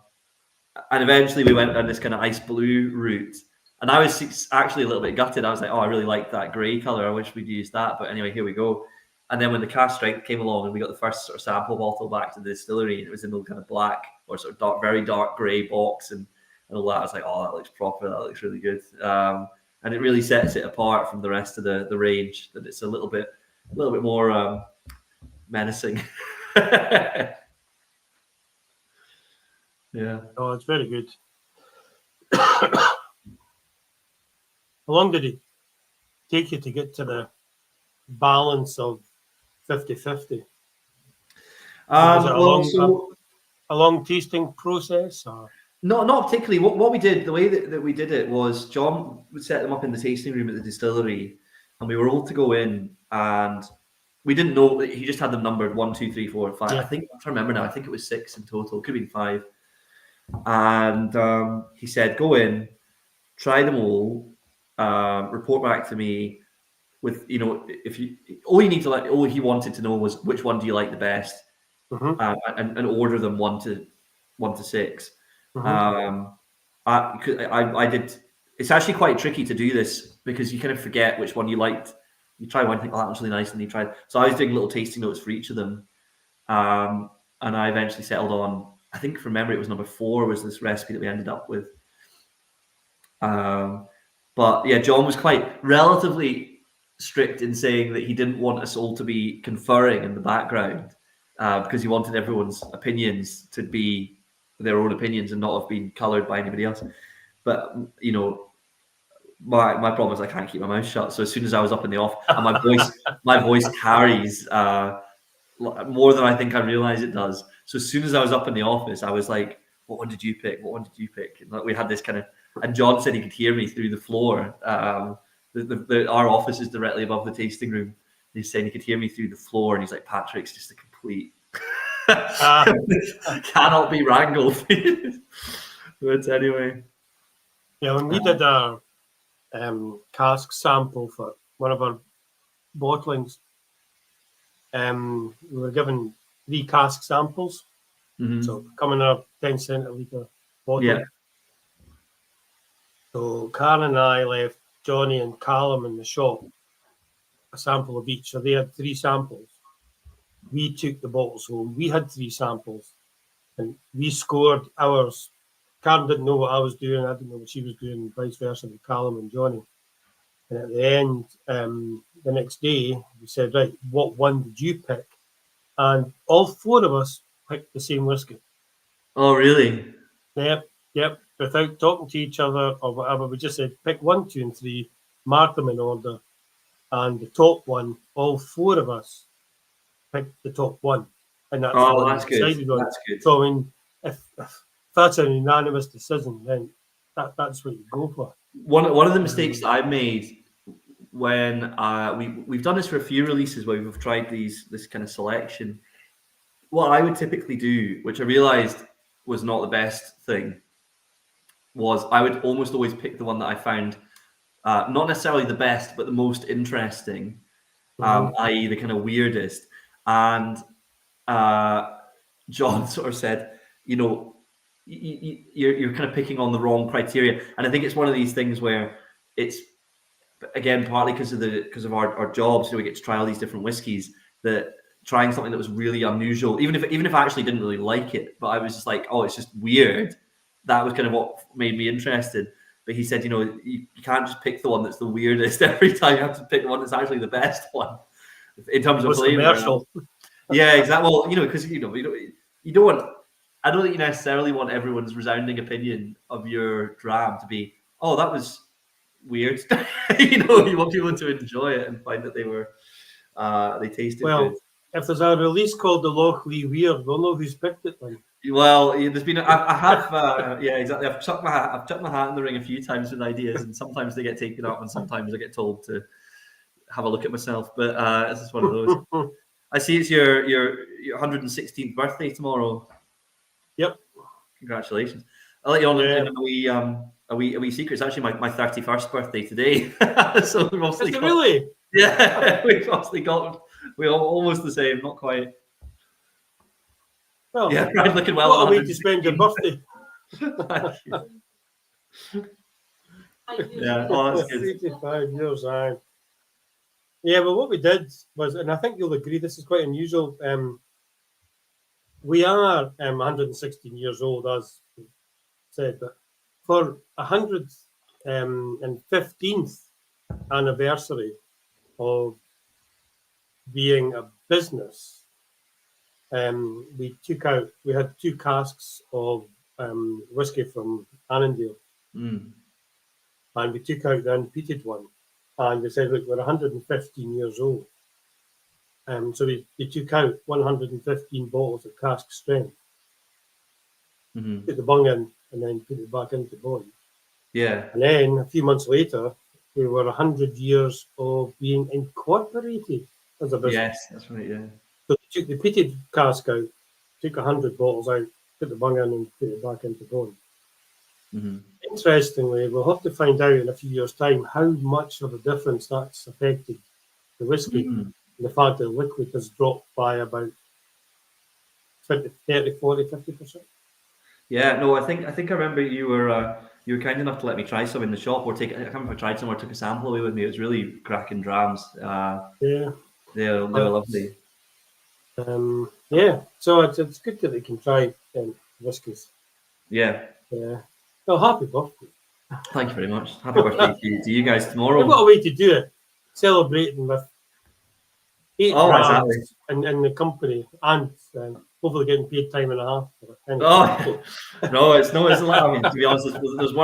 eventually we went down this kind of ice blue route. And I was actually a little bit gutted. I was like, oh, I really like that grey colour. I wish we'd used that. But anyway, here we go. And then when the cask strength came along and we got the first sort of sample bottle back to the distillery, and it was in the kind of black or sort of dark, very dark grey box and all that, I was like, oh, that looks proper. That looks really good. And it really sets it apart from the rest of the range, that it's a little bit more menacing. Yeah. Oh, it's very good. How long did it take you to get to the balance of 50-50? Was it a long tasting process? Or? Not particularly. What we did, the way that we did it was John would set them up in the tasting room at the distillery, and we were all to go in, and we didn't know, he just had them numbered 1, 2, 3, 4, 5. Yeah. I think, I remember now, I think it was 6 in total. Could have been 5. And he said, go in, try them all, report back to me with, if you, all he wanted to know was which one do you like the best, and order them 1 to 6. I did. It's actually quite tricky to do this because you kind of forget which one you liked. You try one, think, oh, that was really nice, and you try. So I was doing little tasting notes for each of them, and I eventually settled on, I think from memory it was number 4 was this recipe that we ended up with. But yeah, John was quite relatively strict in saying that he didn't want us all to be conferring in the background, because he wanted everyone's opinions to be their own opinions and not have been coloured by anybody else. But my problem is I can't keep my mouth shut. So as soon as I was up in the office, and my voice carries more than I think I realize it does. So as soon as I was up in the office, I was like, "What one did you pick? What one did you pick?" And we had this kind of, and John said he could hear me through the floor. Our office is directly above the tasting room. He's saying he could hear me through the floor, and he's like, "Patrick's just a complete." Cannot be wrangled. But anyway, yeah, when we did our cask sample for one of our bottlings, we were given 3 cask samples, so coming in a 10 centilitre bottle. Yeah. So Karen and I left Johnny and Callum in the shop a sample of each, so they had 3 samples. We took the bottles home. We had 3 samples, and we scored ours. Karen didn't know what I was doing. I didn't know what she was doing, and vice versa with Callum and Johnny. And at the end, the next day, we said, right, what one did you pick? And all 4 of us picked the same whiskey. Oh, really? Yep. Without talking to each other or whatever, we just said, pick 1, 2, and 3, mark them in order. And the top one, all 4 of us picked the top one. And that's what that's we decided good. on. That's good. So, I mean, if that's an unanimous decision, then that's what you go for. One of the mistakes that I made when we've done this for a few releases where we've tried this kind of selection, what I would typically do, which I realised was not the best thing, was I would almost always pick the one that I found not necessarily the best, but the most interesting, i.e. the kind of weirdest. And John sort of said, you're kind of picking on the wrong criteria. And I think it's one of these things where it's, again, partly because of our jobs, we get to try all these different whiskies, that trying something that was really unusual, even if I actually didn't really like it, but I was just like, oh, it's just weird. That was kind of what made me interested. But he said, you can't just pick the one that's the weirdest every time. You have to pick the one that's actually the best one in terms of flavor. Commercial. Yeah, exactly. Well, because you don't want. I don't think you necessarily want everyone's resounding opinion of your dram to be, oh, that was weird. You want people to enjoy it and find that they tasted good. If there's a release called the Lochlea Weird, we'll know who's picked it then. Well, there's been. I have. Yeah, exactly. I've chucked my hat in the ring a few times with ideas, and sometimes they get taken up, and sometimes I get told to have a look at myself. But this is one of those. I see it's your 116th birthday tomorrow. Yep. Congratulations. I'll let you on a wee secret. It's actually my 31st birthday today. So we've obviously really? Yeah, we've obviously we're almost the same, not quite. Well, yeah, right, looking well. What a way to spend your birthday. Yeah, oh, that's good. 85 years, aye. Yeah, well, what we did was, and I think you'll agree, this is quite unusual. We are 116 years old, as said, but for 115th anniversary of being a business, we had 2 casks of whiskey from Annandale, and we took out the unpeated one, and we said, look, we're 115 years old. So we took out 115 bottles of cask strength, put the bung in, and then put it back into bond. Yeah. And then a few months later, we were 100 years of being incorporated as a business. Yes, that's right, yeah. So they took the peated cask out, took 100 bottles out, put the bung in, and put it back into bond. Interestingly, we'll have to find out in a few years' time how much of a difference that's affected the whiskey. The fact that the liquid has dropped by about 20, 30, 40, 50%. Yeah, no, I think I remember you were kind enough to let me try some in the shop, or I can't remember if I tried some or took a sample away with me. It was really cracking drams. Yeah, they were lovely. Yeah, so it's good that they can try whiskies. Yeah. Yeah. Well, happy birthday. Thank you very much. Happy birthday to you guys tomorrow. What a way to do it. Celebrating with 8 exactly. in the company, and hopefully getting paid time and a half for it. Anyway. Oh no, it's a lot. I mean, to be honest, there's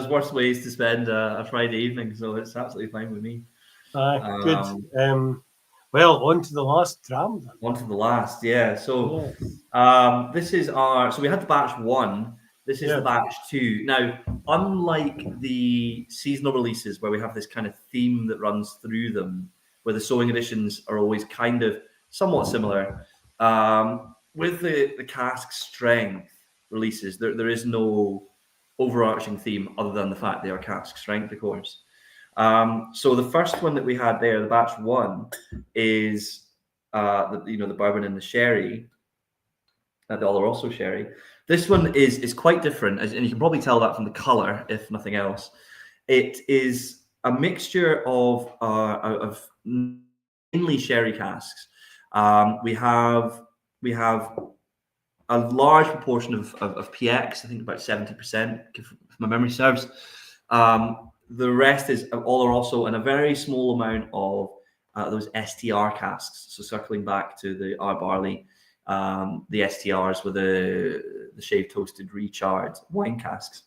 worse ways to spend a Friday evening, so it's absolutely fine with me. Good. Well, on to the last dram then. On to the last, yeah. So this is so we had the batch 1. This is the batch 2. Now, unlike the seasonal releases where we have this kind of theme that runs through them, where the sowing editions are always kind of somewhat similar, with the cask strength releases, there is no overarching theme other than the fact they are cask strength, of course. So the first one that we had there, the batch 1, is the bourbon and the sherry, the Oloroso sherry. This one is quite different, and you can probably tell that from the color, if nothing else. It is a mixture of mainly sherry casks. We have a large proportion of PX, I think about 70%, if my memory serves. The rest is Oloroso and a very small amount of those STR casks. So circling back to our barley, the STRs with the shaved toasted recharred wine casks.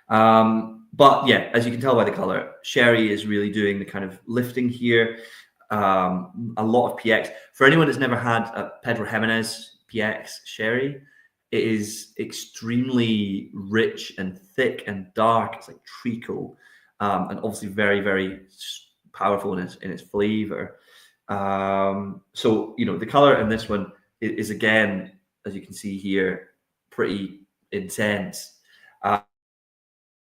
But yeah, as you can tell by the color, sherry is really doing the kind of lifting here. A lot of PX. For anyone that's never had a Pedro Jimenez PX sherry, it is extremely rich and thick and dark. It's like treacle, and obviously very, very powerful in its flavor. So the color in this one is again, as you can see here, pretty intense.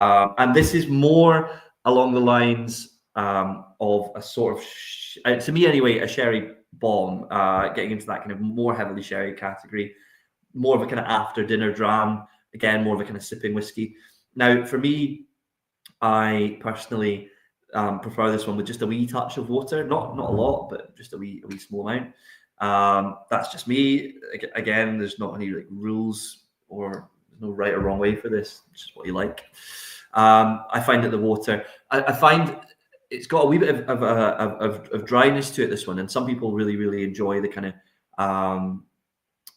And this is more along the lines of a sort of, to me anyway, a sherry bomb, getting into that kind of more heavily sherry category, more of a kind of after dinner dram, again, more of a kind of sipping whiskey. Now, for me, I personally prefer this one with just a wee touch of water, not a lot, but just a wee small amount. That's just me. Again, there's not any like rules or there's no right or wrong way for this. It's just what you like. I find that the water, I find it's got a wee bit of dryness to it, this one, and some people really enjoy the kind of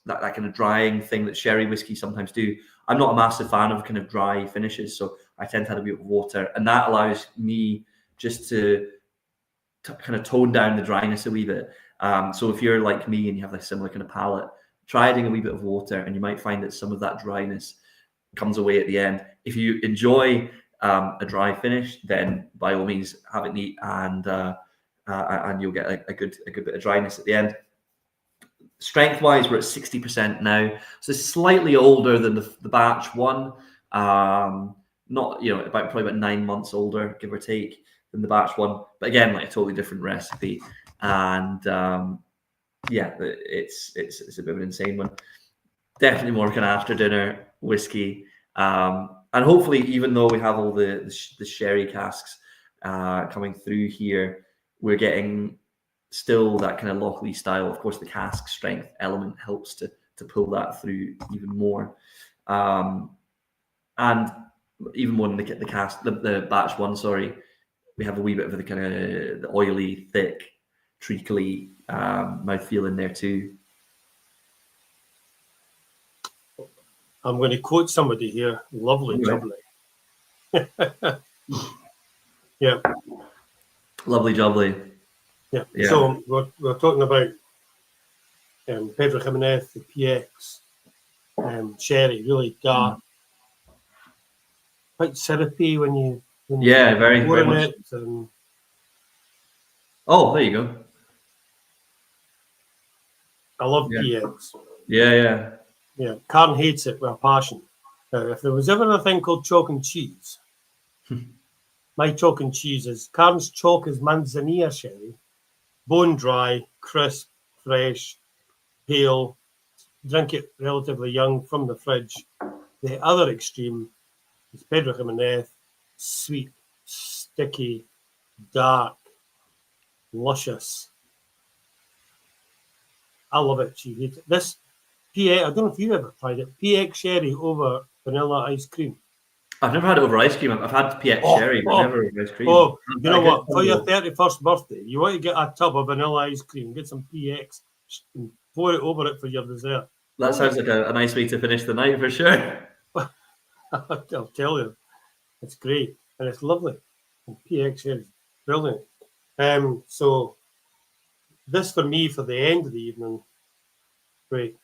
that kind of drying thing that sherry whiskey sometimes do. I'm not a massive fan of kind of dry finishes, so I tend to add a bit of water, and that allows me just to kind of tone down the dryness a wee bit. So if you're like me and you have a similar kind of palate, try adding a wee bit of water, and you might find that some of that dryness comes away at the end. If you enjoy a dry finish, then by all means have it neat, and you'll get a good bit of dryness at the end. Strength-wise, we're at 60% now, so it's slightly older than the batch one. Not, probably about 9 months older, give or take, than the batch one. But again, like a totally different recipe, and yeah, it's a bit of an insane one. Definitely more kind of after dinner whiskey, and hopefully, even though we have all the sherry casks coming through here, we're getting still that kind of Lochlea style. Of course, the cask strength element helps to pull that through even more, and even more than the cask, the batch one. Sorry, we have a wee bit of the kind of the oily, thick, treacly mouthfeel in there too. I'm going to quote somebody here. Lovely jubbly. Yeah. Lovely jubbly. Yeah. Yeah. So we're talking about Pedro Jimenez, the PX, sherry, really dark, quite syrupy when you very pour in much. it. And oh, there you go. I love PX. Yeah. Yeah, Karen hates it with a passion. Now, if there was ever a thing called chalk and cheese, my chalk and cheese is Karen's chalk is Manzanilla sherry, bone dry, crisp, fresh, pale. Drink it relatively young from the fridge. The other extreme is Pedro Jimenez, sweet, sticky, dark, luscious. I love it. She hates it. This PX, I don't know if you've ever tried it. PX sherry over vanilla ice cream. I've never had it over ice cream. I've had PX sherry, but never over ice cream. Oh, you know what? For your 31st birthday, you want to get a tub of vanilla ice cream, get some PX, and pour it over it for your dessert. That sounds like a nice way to finish the night for sure. I'll tell you, it's great and it's lovely. And PX sherry is brilliant. So this for me for the end of the evening, great.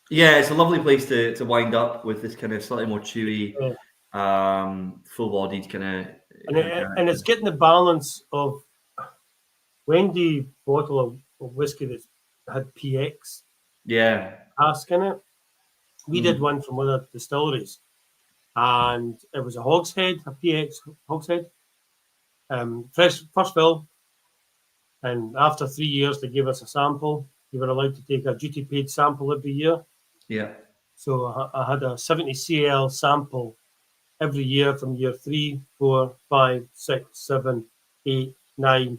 Yeah, it's a lovely place to wind up with this kind of slightly more chewy, full-bodied kind of. And it's getting the balance of Wendy bottle of whiskey that's had PX cask in it. We did one from one of the distilleries, and it was a hogshead, a PX hogshead, fresh first fill. And after 3 years, they gave us a sample. You were allowed to take a duty-paid sample every year. Yeah. So I had a 70 CL sample every year from year 3, 4, 5, 6, 7, 8, 9.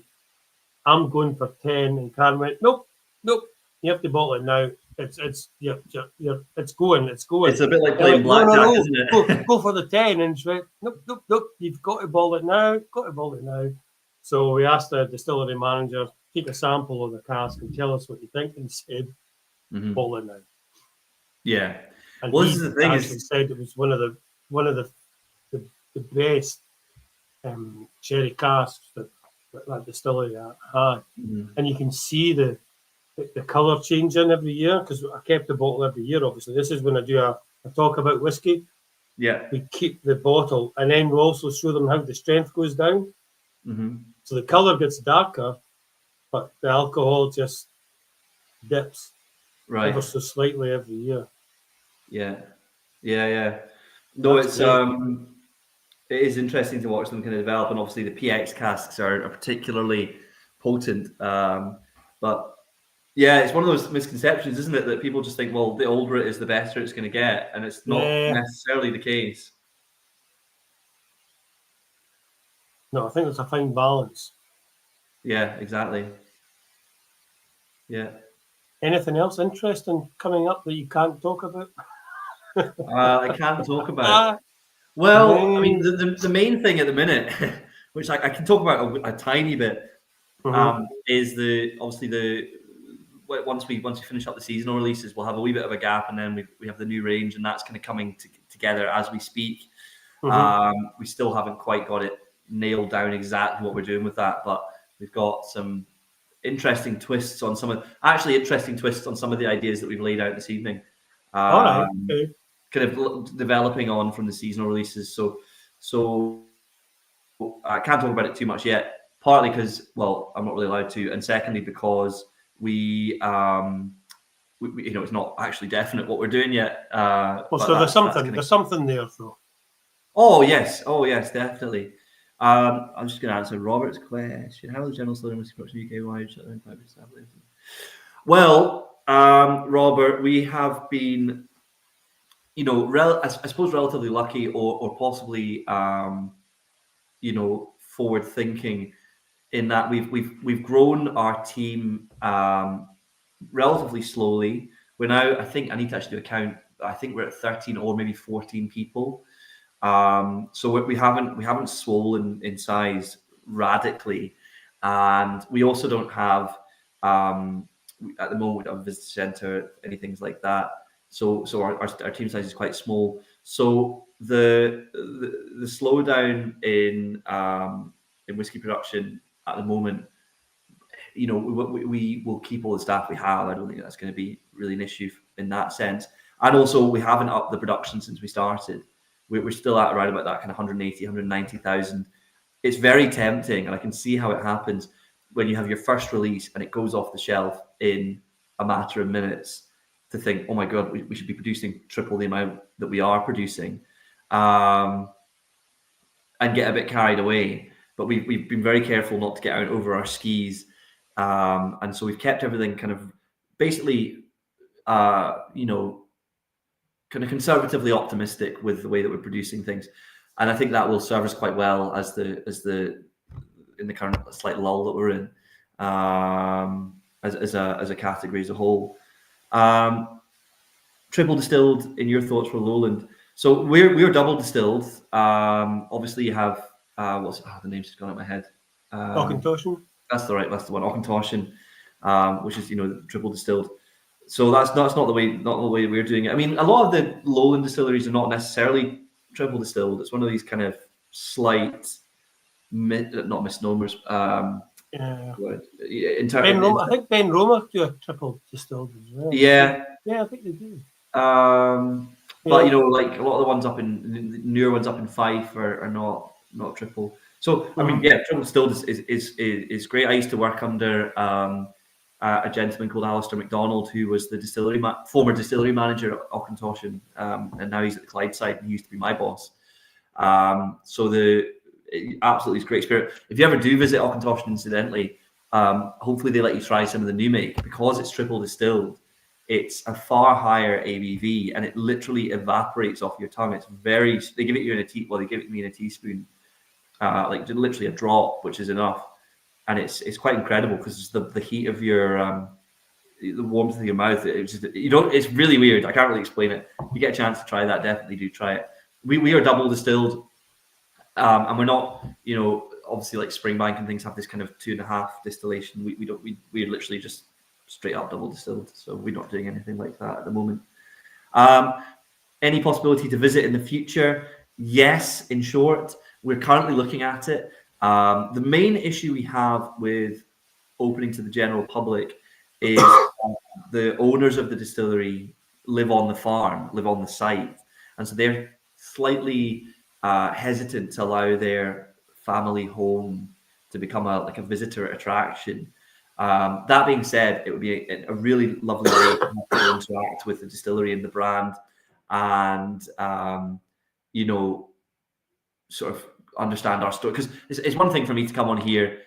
I'm going for 10, and Karen went, nope. You have to bottle it now. It's going. It's a bit like playing blackjack, isn't it? Go for the 10, and she went, nope. You've got to bottle it now. So we asked the distillery manager, take a sample of the cask and tell us what you think, and he said, bottle it now. Yeah. And well, this is the thing. He said it was one of the best sherry casks that distillery had, and you can see the colour changing every year because I kept the bottle every year. Obviously, this is when I do a talk about whiskey. Yeah, we keep the bottle, and then we also show them how the strength goes down. So the colour gets darker, but the alcohol just dips. Right. ever so slightly every year. Yeah. No, That's it's great. it is interesting to watch them kind of develop, and obviously the PX casks are particularly potent. But yeah, it's one of those misconceptions, isn't it, that people just think, well, the older it is, the better it's going to get, and it's not Yeah. necessarily the case. No, I think it's a fine balance. Yeah, exactly. Yeah. Anything else interesting coming up that you can't talk about? I can't talk about. Well, I mean, the main thing at the minute, which I can talk about a tiny bit, is obviously once we finish up the seasonal releases, we'll have a wee bit of a gap, and then we have the new range, and that's kind of coming together as we speak. We still haven't quite got it nailed down exactly what we're doing with that, but we've got some interesting twists on some of the ideas that we've laid out this evening. All right. Okay. Kind of developing on from the seasonal releases. So I can't talk about it too much yet. Partly because, well, I'm not really allowed to, and secondly because we it's not actually definite what we're doing yet. Well, so there's something there, though. Oh yes, definitely. I'm just going to answer Robert's question. How is the general slowdown whiskey production UK-wide? Well, Robert, we have been, I suppose, relatively lucky, or possibly, forward thinking, in that we've grown our team relatively slowly. We're now, I think, I need to actually do a count. I think we're at 13 or maybe 14 people. So we haven't swollen in size radically, and we also don't have at the moment a visitor center, anything like that. So our team size is quite small. So the slowdown in whiskey production at the moment, we will keep all the staff we have. I don't think that's going to be really an issue in that sense. And also, we haven't upped the production since we started. We're still at around about that kind of 180, 190,000. It's very tempting, and I can see how it happens when you have your first release and it goes off the shelf in a matter of minutes, to think, oh my God, we should be producing triple the amount that we are producing, and get a bit carried away. But we've been very careful not to get out over our skis. And so we've kept everything kind of basically, kind of conservatively optimistic with the way that we're producing things, and I think that will serve us quite well as the in the current slight lull that we're in, as a category as a whole. Triple distilled, in your thoughts for Lowland? So we're double distilled. Obviously, you have the name's just gone out of my head. Auchentoshan. That's the one. Auchentoshan, which is triple distilled. So that's not the way we're doing it. I mean, a lot of the Lowland distilleries are not necessarily triple distilled. It's one of these kind of slight, not misnomers. Yeah. I think Ben Roma do a triple distilled as well. Yeah. Yeah, I think they do. But like a lot of the ones newer ones up in Fife are not triple. So I mean, yeah, triple distilled is great. I used to work under a gentleman called Alistair MacDonald, who was the former distillery manager at Auchentoshan, and now he's at the Clyde site, and he used to be my boss. So absolutely is great spirit. If you ever do visit Auchentoshan, incidentally, hopefully they let you try some of the new make, because it's triple distilled. It's a far higher ABV, and it literally evaporates off your tongue. It's they give it you in a they give it me in a teaspoon, like literally a drop, which is enough. And it's quite incredible, because the heat of your the warmth of your mouth. It's really weird. I can't really explain it. If you get a chance to try that, definitely do try it. We are double distilled, and we're not, obviously like Springbank and things have this kind of 2.5 distillation. We're literally just straight up double distilled. So we're not doing anything like that at the moment. Any possibility to visit in the future? Yes, in short, we're currently looking at it. The main issue we have with opening to the general public is the owners of the distillery live on the farm, live on the site, and so they're slightly hesitant to allow their family home to become a visitor attraction. That being said, it would be a really lovely way to interact with the distillery and the brand, and sort of understand our story. Because it's one thing for me to come on here,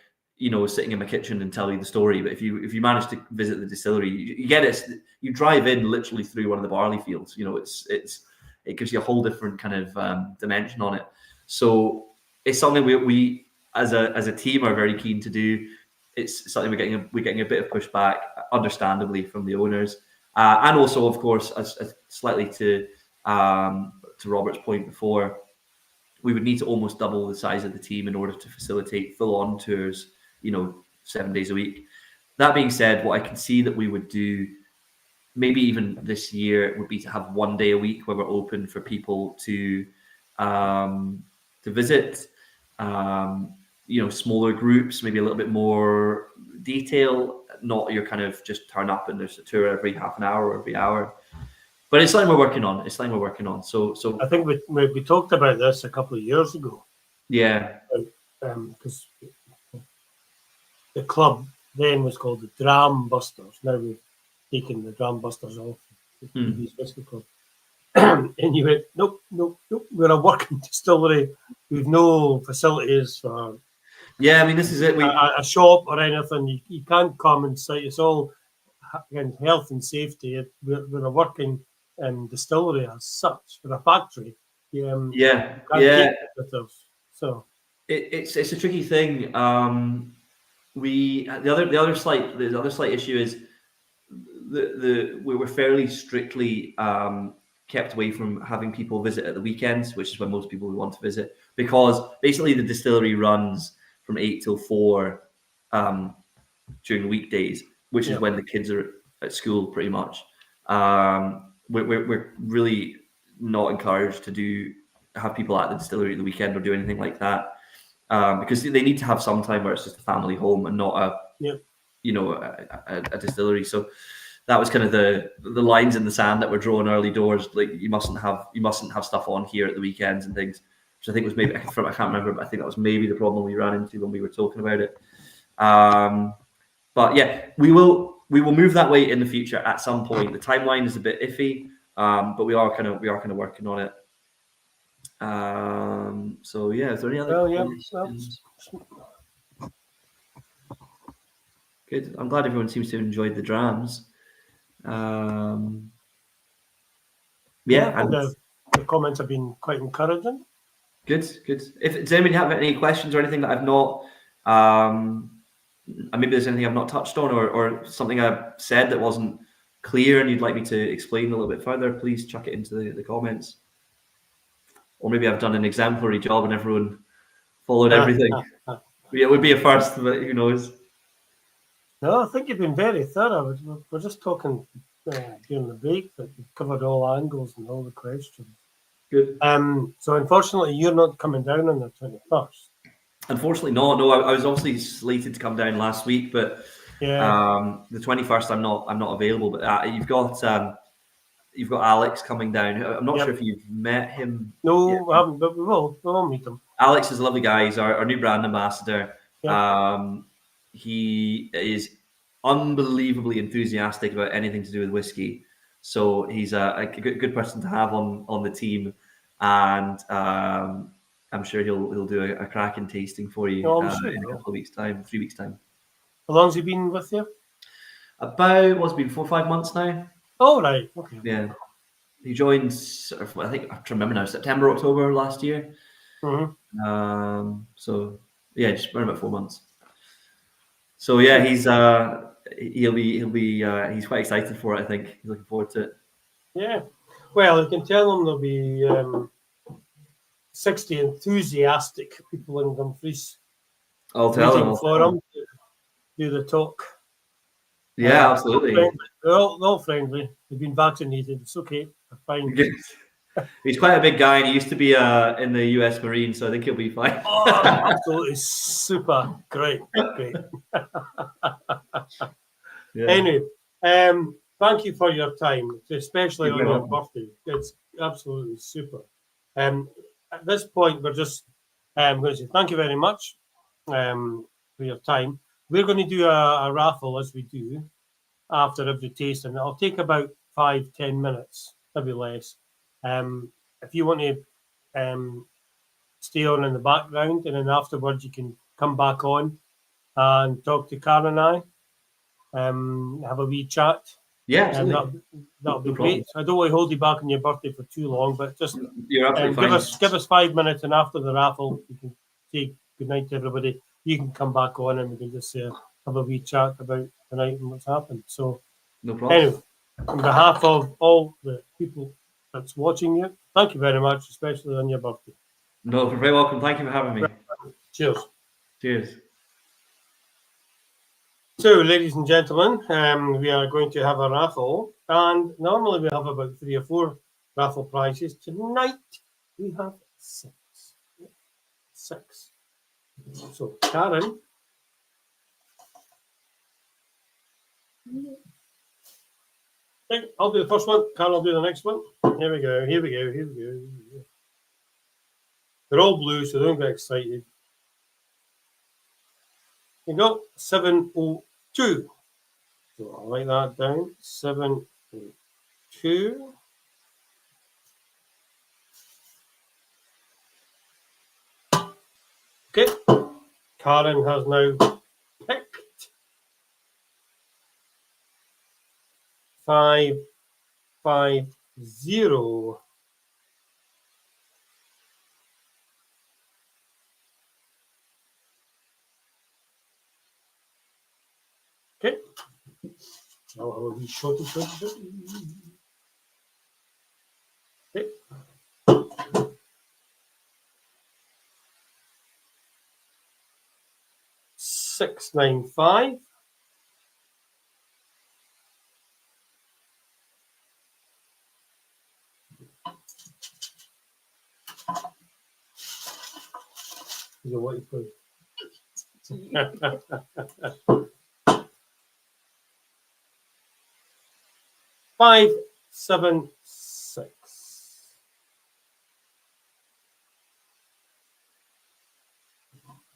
sitting in my kitchen and tell you the story, but if you manage to visit the distillery, you get it. You drive in literally through one of the barley fields. It gives you a whole different kind of dimension on it. So it's something we as a team are very keen to do. It's something we're getting a bit of pushback, understandably, from the owners, and also, of course, as slightly to Robert's point before, we would need to almost double the size of the team in order to facilitate full-on tours, 7 days a week. That being said, what I can see that we would do, maybe even this year, would be to have 1 day a week where we're open for people to visit. Smaller groups, maybe a little bit more detail, not your kind of just turn up and there's a tour every half an hour or every hour. But it's something we're working on. So I think we talked about this a couple of years ago. Yeah. Because the club then was called the Dram Busters. Now we've taken the Dram Busters off the previous Whisky Club. And you went, nope, we're a working distillery. We've no facilities for this is it. A shop or anything. You can't come and say it's all again, health and safety. We're a working distillery as such. We're a factory. So it's a tricky thing. The other slight issue is we were fairly strictly kept away from having people visit at the weekends, which is when most people would want to visit, because basically the distillery runs from 8 till 4 during the weekdays, which is when the kids are at school, pretty much. We're really not encouraged to have people at the distillery at the weekend or do anything like that, because they need to have some time where it's just a family home and not a distillery. So that was kind of the lines in the sand that were drawn early doors. Like you mustn't have stuff on here at the weekends and things, which I think was maybe, I can't remember, but I think that was maybe the problem we ran into when we were talking about it. But yeah, we will move that way in the future at some point. The timeline is a bit iffy, but we are kind of working on it. So yeah, is there any other questions? Good. I'm glad everyone seems to have enjoyed the drams. And the comments have been quite encouraging. Good. Does anybody have any questions or anything that I've not, maybe there's anything I've not touched on or something I've said that wasn't clear and you'd like me to explain a little bit further, please chuck it into the comments. Or maybe I've done an exemplary job and everyone followed everything. It would be a first, but who knows? No, I think you've been very thorough. We're just talking during the break, but you've covered all angles and all the questions. Good. So unfortunately, you're not coming down on the 21st. Unfortunately, no. I was obviously slated to come down last week, but the 21st I'm not available. But you've got Alex coming down. I'm not sure if you've met him. No, yet. we haven't, but we will meet him. Alex is a lovely guy. He's our new brand ambassador. Yeah. He is unbelievably enthusiastic about anything to do with whiskey. So he's a good person to have on the team, and I'm sure he'll do a cracking tasting for you in a couple of weeks' time, 3 weeks' time. How long's he been with you? About, what's it been, 4 or 5 months now? Oh, right. Okay. Yeah. He joined, I think, I remember now, September, October last year. Mm-hmm. So, yeah, just around about 4 months. So, yeah, he's quite excited for it, I think. He's looking forward to it. Yeah. Well, you can tell him there'll be 60 enthusiastic people in Dumfries. I'll tell him. For him to do the talk. Yeah, absolutely. They're all friendly. They've been vaccinated. It's okay. They're fine. He's quite a big guy, and he used to be in the US Marine, so I think he'll be fine. Oh, absolutely super. Great. Yeah. Anyway, thank you for your time, especially on your birthday. It's absolutely super. At this point, we're just going to say thank you very much for your time. we're going to do a raffle as we do after every tasting. It'll take about 5-10 minutes, maybe less. If you want to stay on in the background, and then afterwards you can come back on and talk to Karen and I, have a wee chat. Yeah, And absolutely. that'll be No problem. great. I don't want to hold you back on your birthday for too long, but just You're absolutely fine. give us 5 minutes, and after the raffle, we can say good night to everybody. You can come back on, and we can just have a wee chat about tonight and what's happened. So, No problem. anyway, on behalf of all the people that's watching you, thank you very much, especially on your birthday. No, you're very welcome. Thank you for having me. Cheers. Cheers. So, ladies and gentlemen, we are going to have a raffle, and normally we have about 3 or 4 raffle prizes. Tonight we have 6. 6. So, Karen. Okay, I'll do the first one. Karen will do the next one. Here we go. Here we go. Here we go. They're all blue, so don't get excited. Here you go. 702. So I'll write that down. 702. Okay. Karen has now picked 550. Okay. I'll have a wee shorty. Okay. 695. Is it what you put? 576.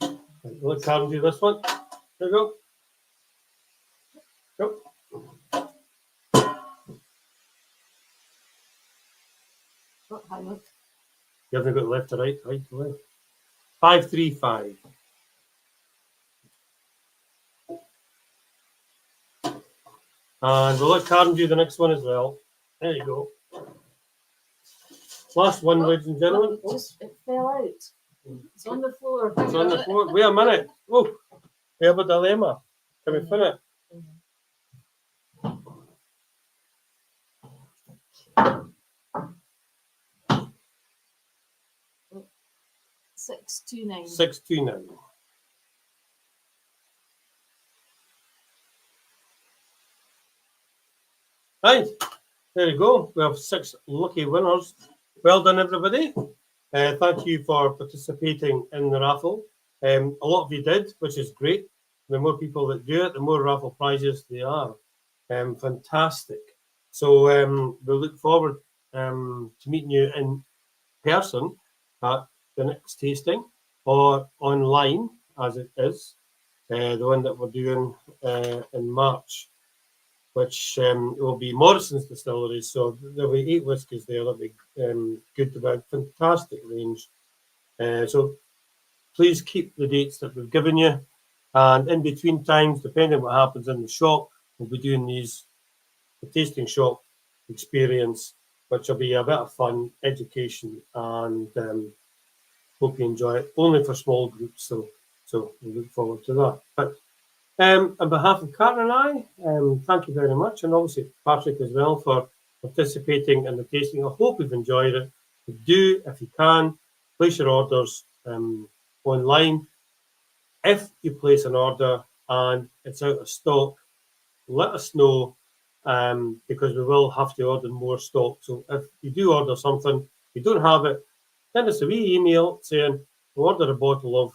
Right, let Karen do this one. There you go. Go. Oh, hang on. You haven't got left to right, right to left. 535. And we'll let Karen do the next one as well. There you go. Last one, ladies and gentlemen. Oh, it fell out. It's on the floor. It's on the floor. Wait a minute. Oh, we have a dilemma. Can we fin it? Oh, 629. 629. Right, there you go. We have 6 lucky winners. Well done, everybody. Thank you for participating in the raffle. A lot of you did, which is great. The more people that do it, the more raffle prizes they are. Fantastic. So we'll look forward to meeting you in person at the next tasting or online, as it is, the one that we're doing in March, which will be Morrison's Distillery. So there'll be 8 whiskies there. That'll be good to have. Fantastic range. So please keep the dates that we've given you. And in between times, depending what happens in the shop, we'll be doing the tasting shop experience, which will be a bit of fun, education, and hope you enjoy it. Only for small groups, so we look forward to that. But on behalf of Karen and I, thank you very much, and obviously Patrick as well for participating in the tasting. I hope you've enjoyed it. Do, if you can, place your orders online. If you place an order and it's out of stock, let us know, because we will have to order more stock. So if you do order something, you don't have it, send us a wee email saying, we ordered a bottle of,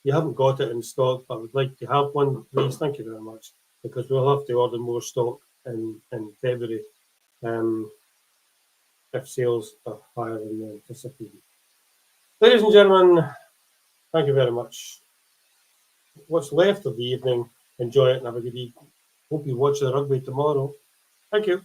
you haven't got it in stock, but would like to have one, please. Thank you very much, because we'll have to order more stock in February if sales are higher than anticipated. Ladies and gentlemen, thank you very much. what's left of the evening, enjoy it and have a good evening. Hope you watch the rugby tomorrow. Thank you.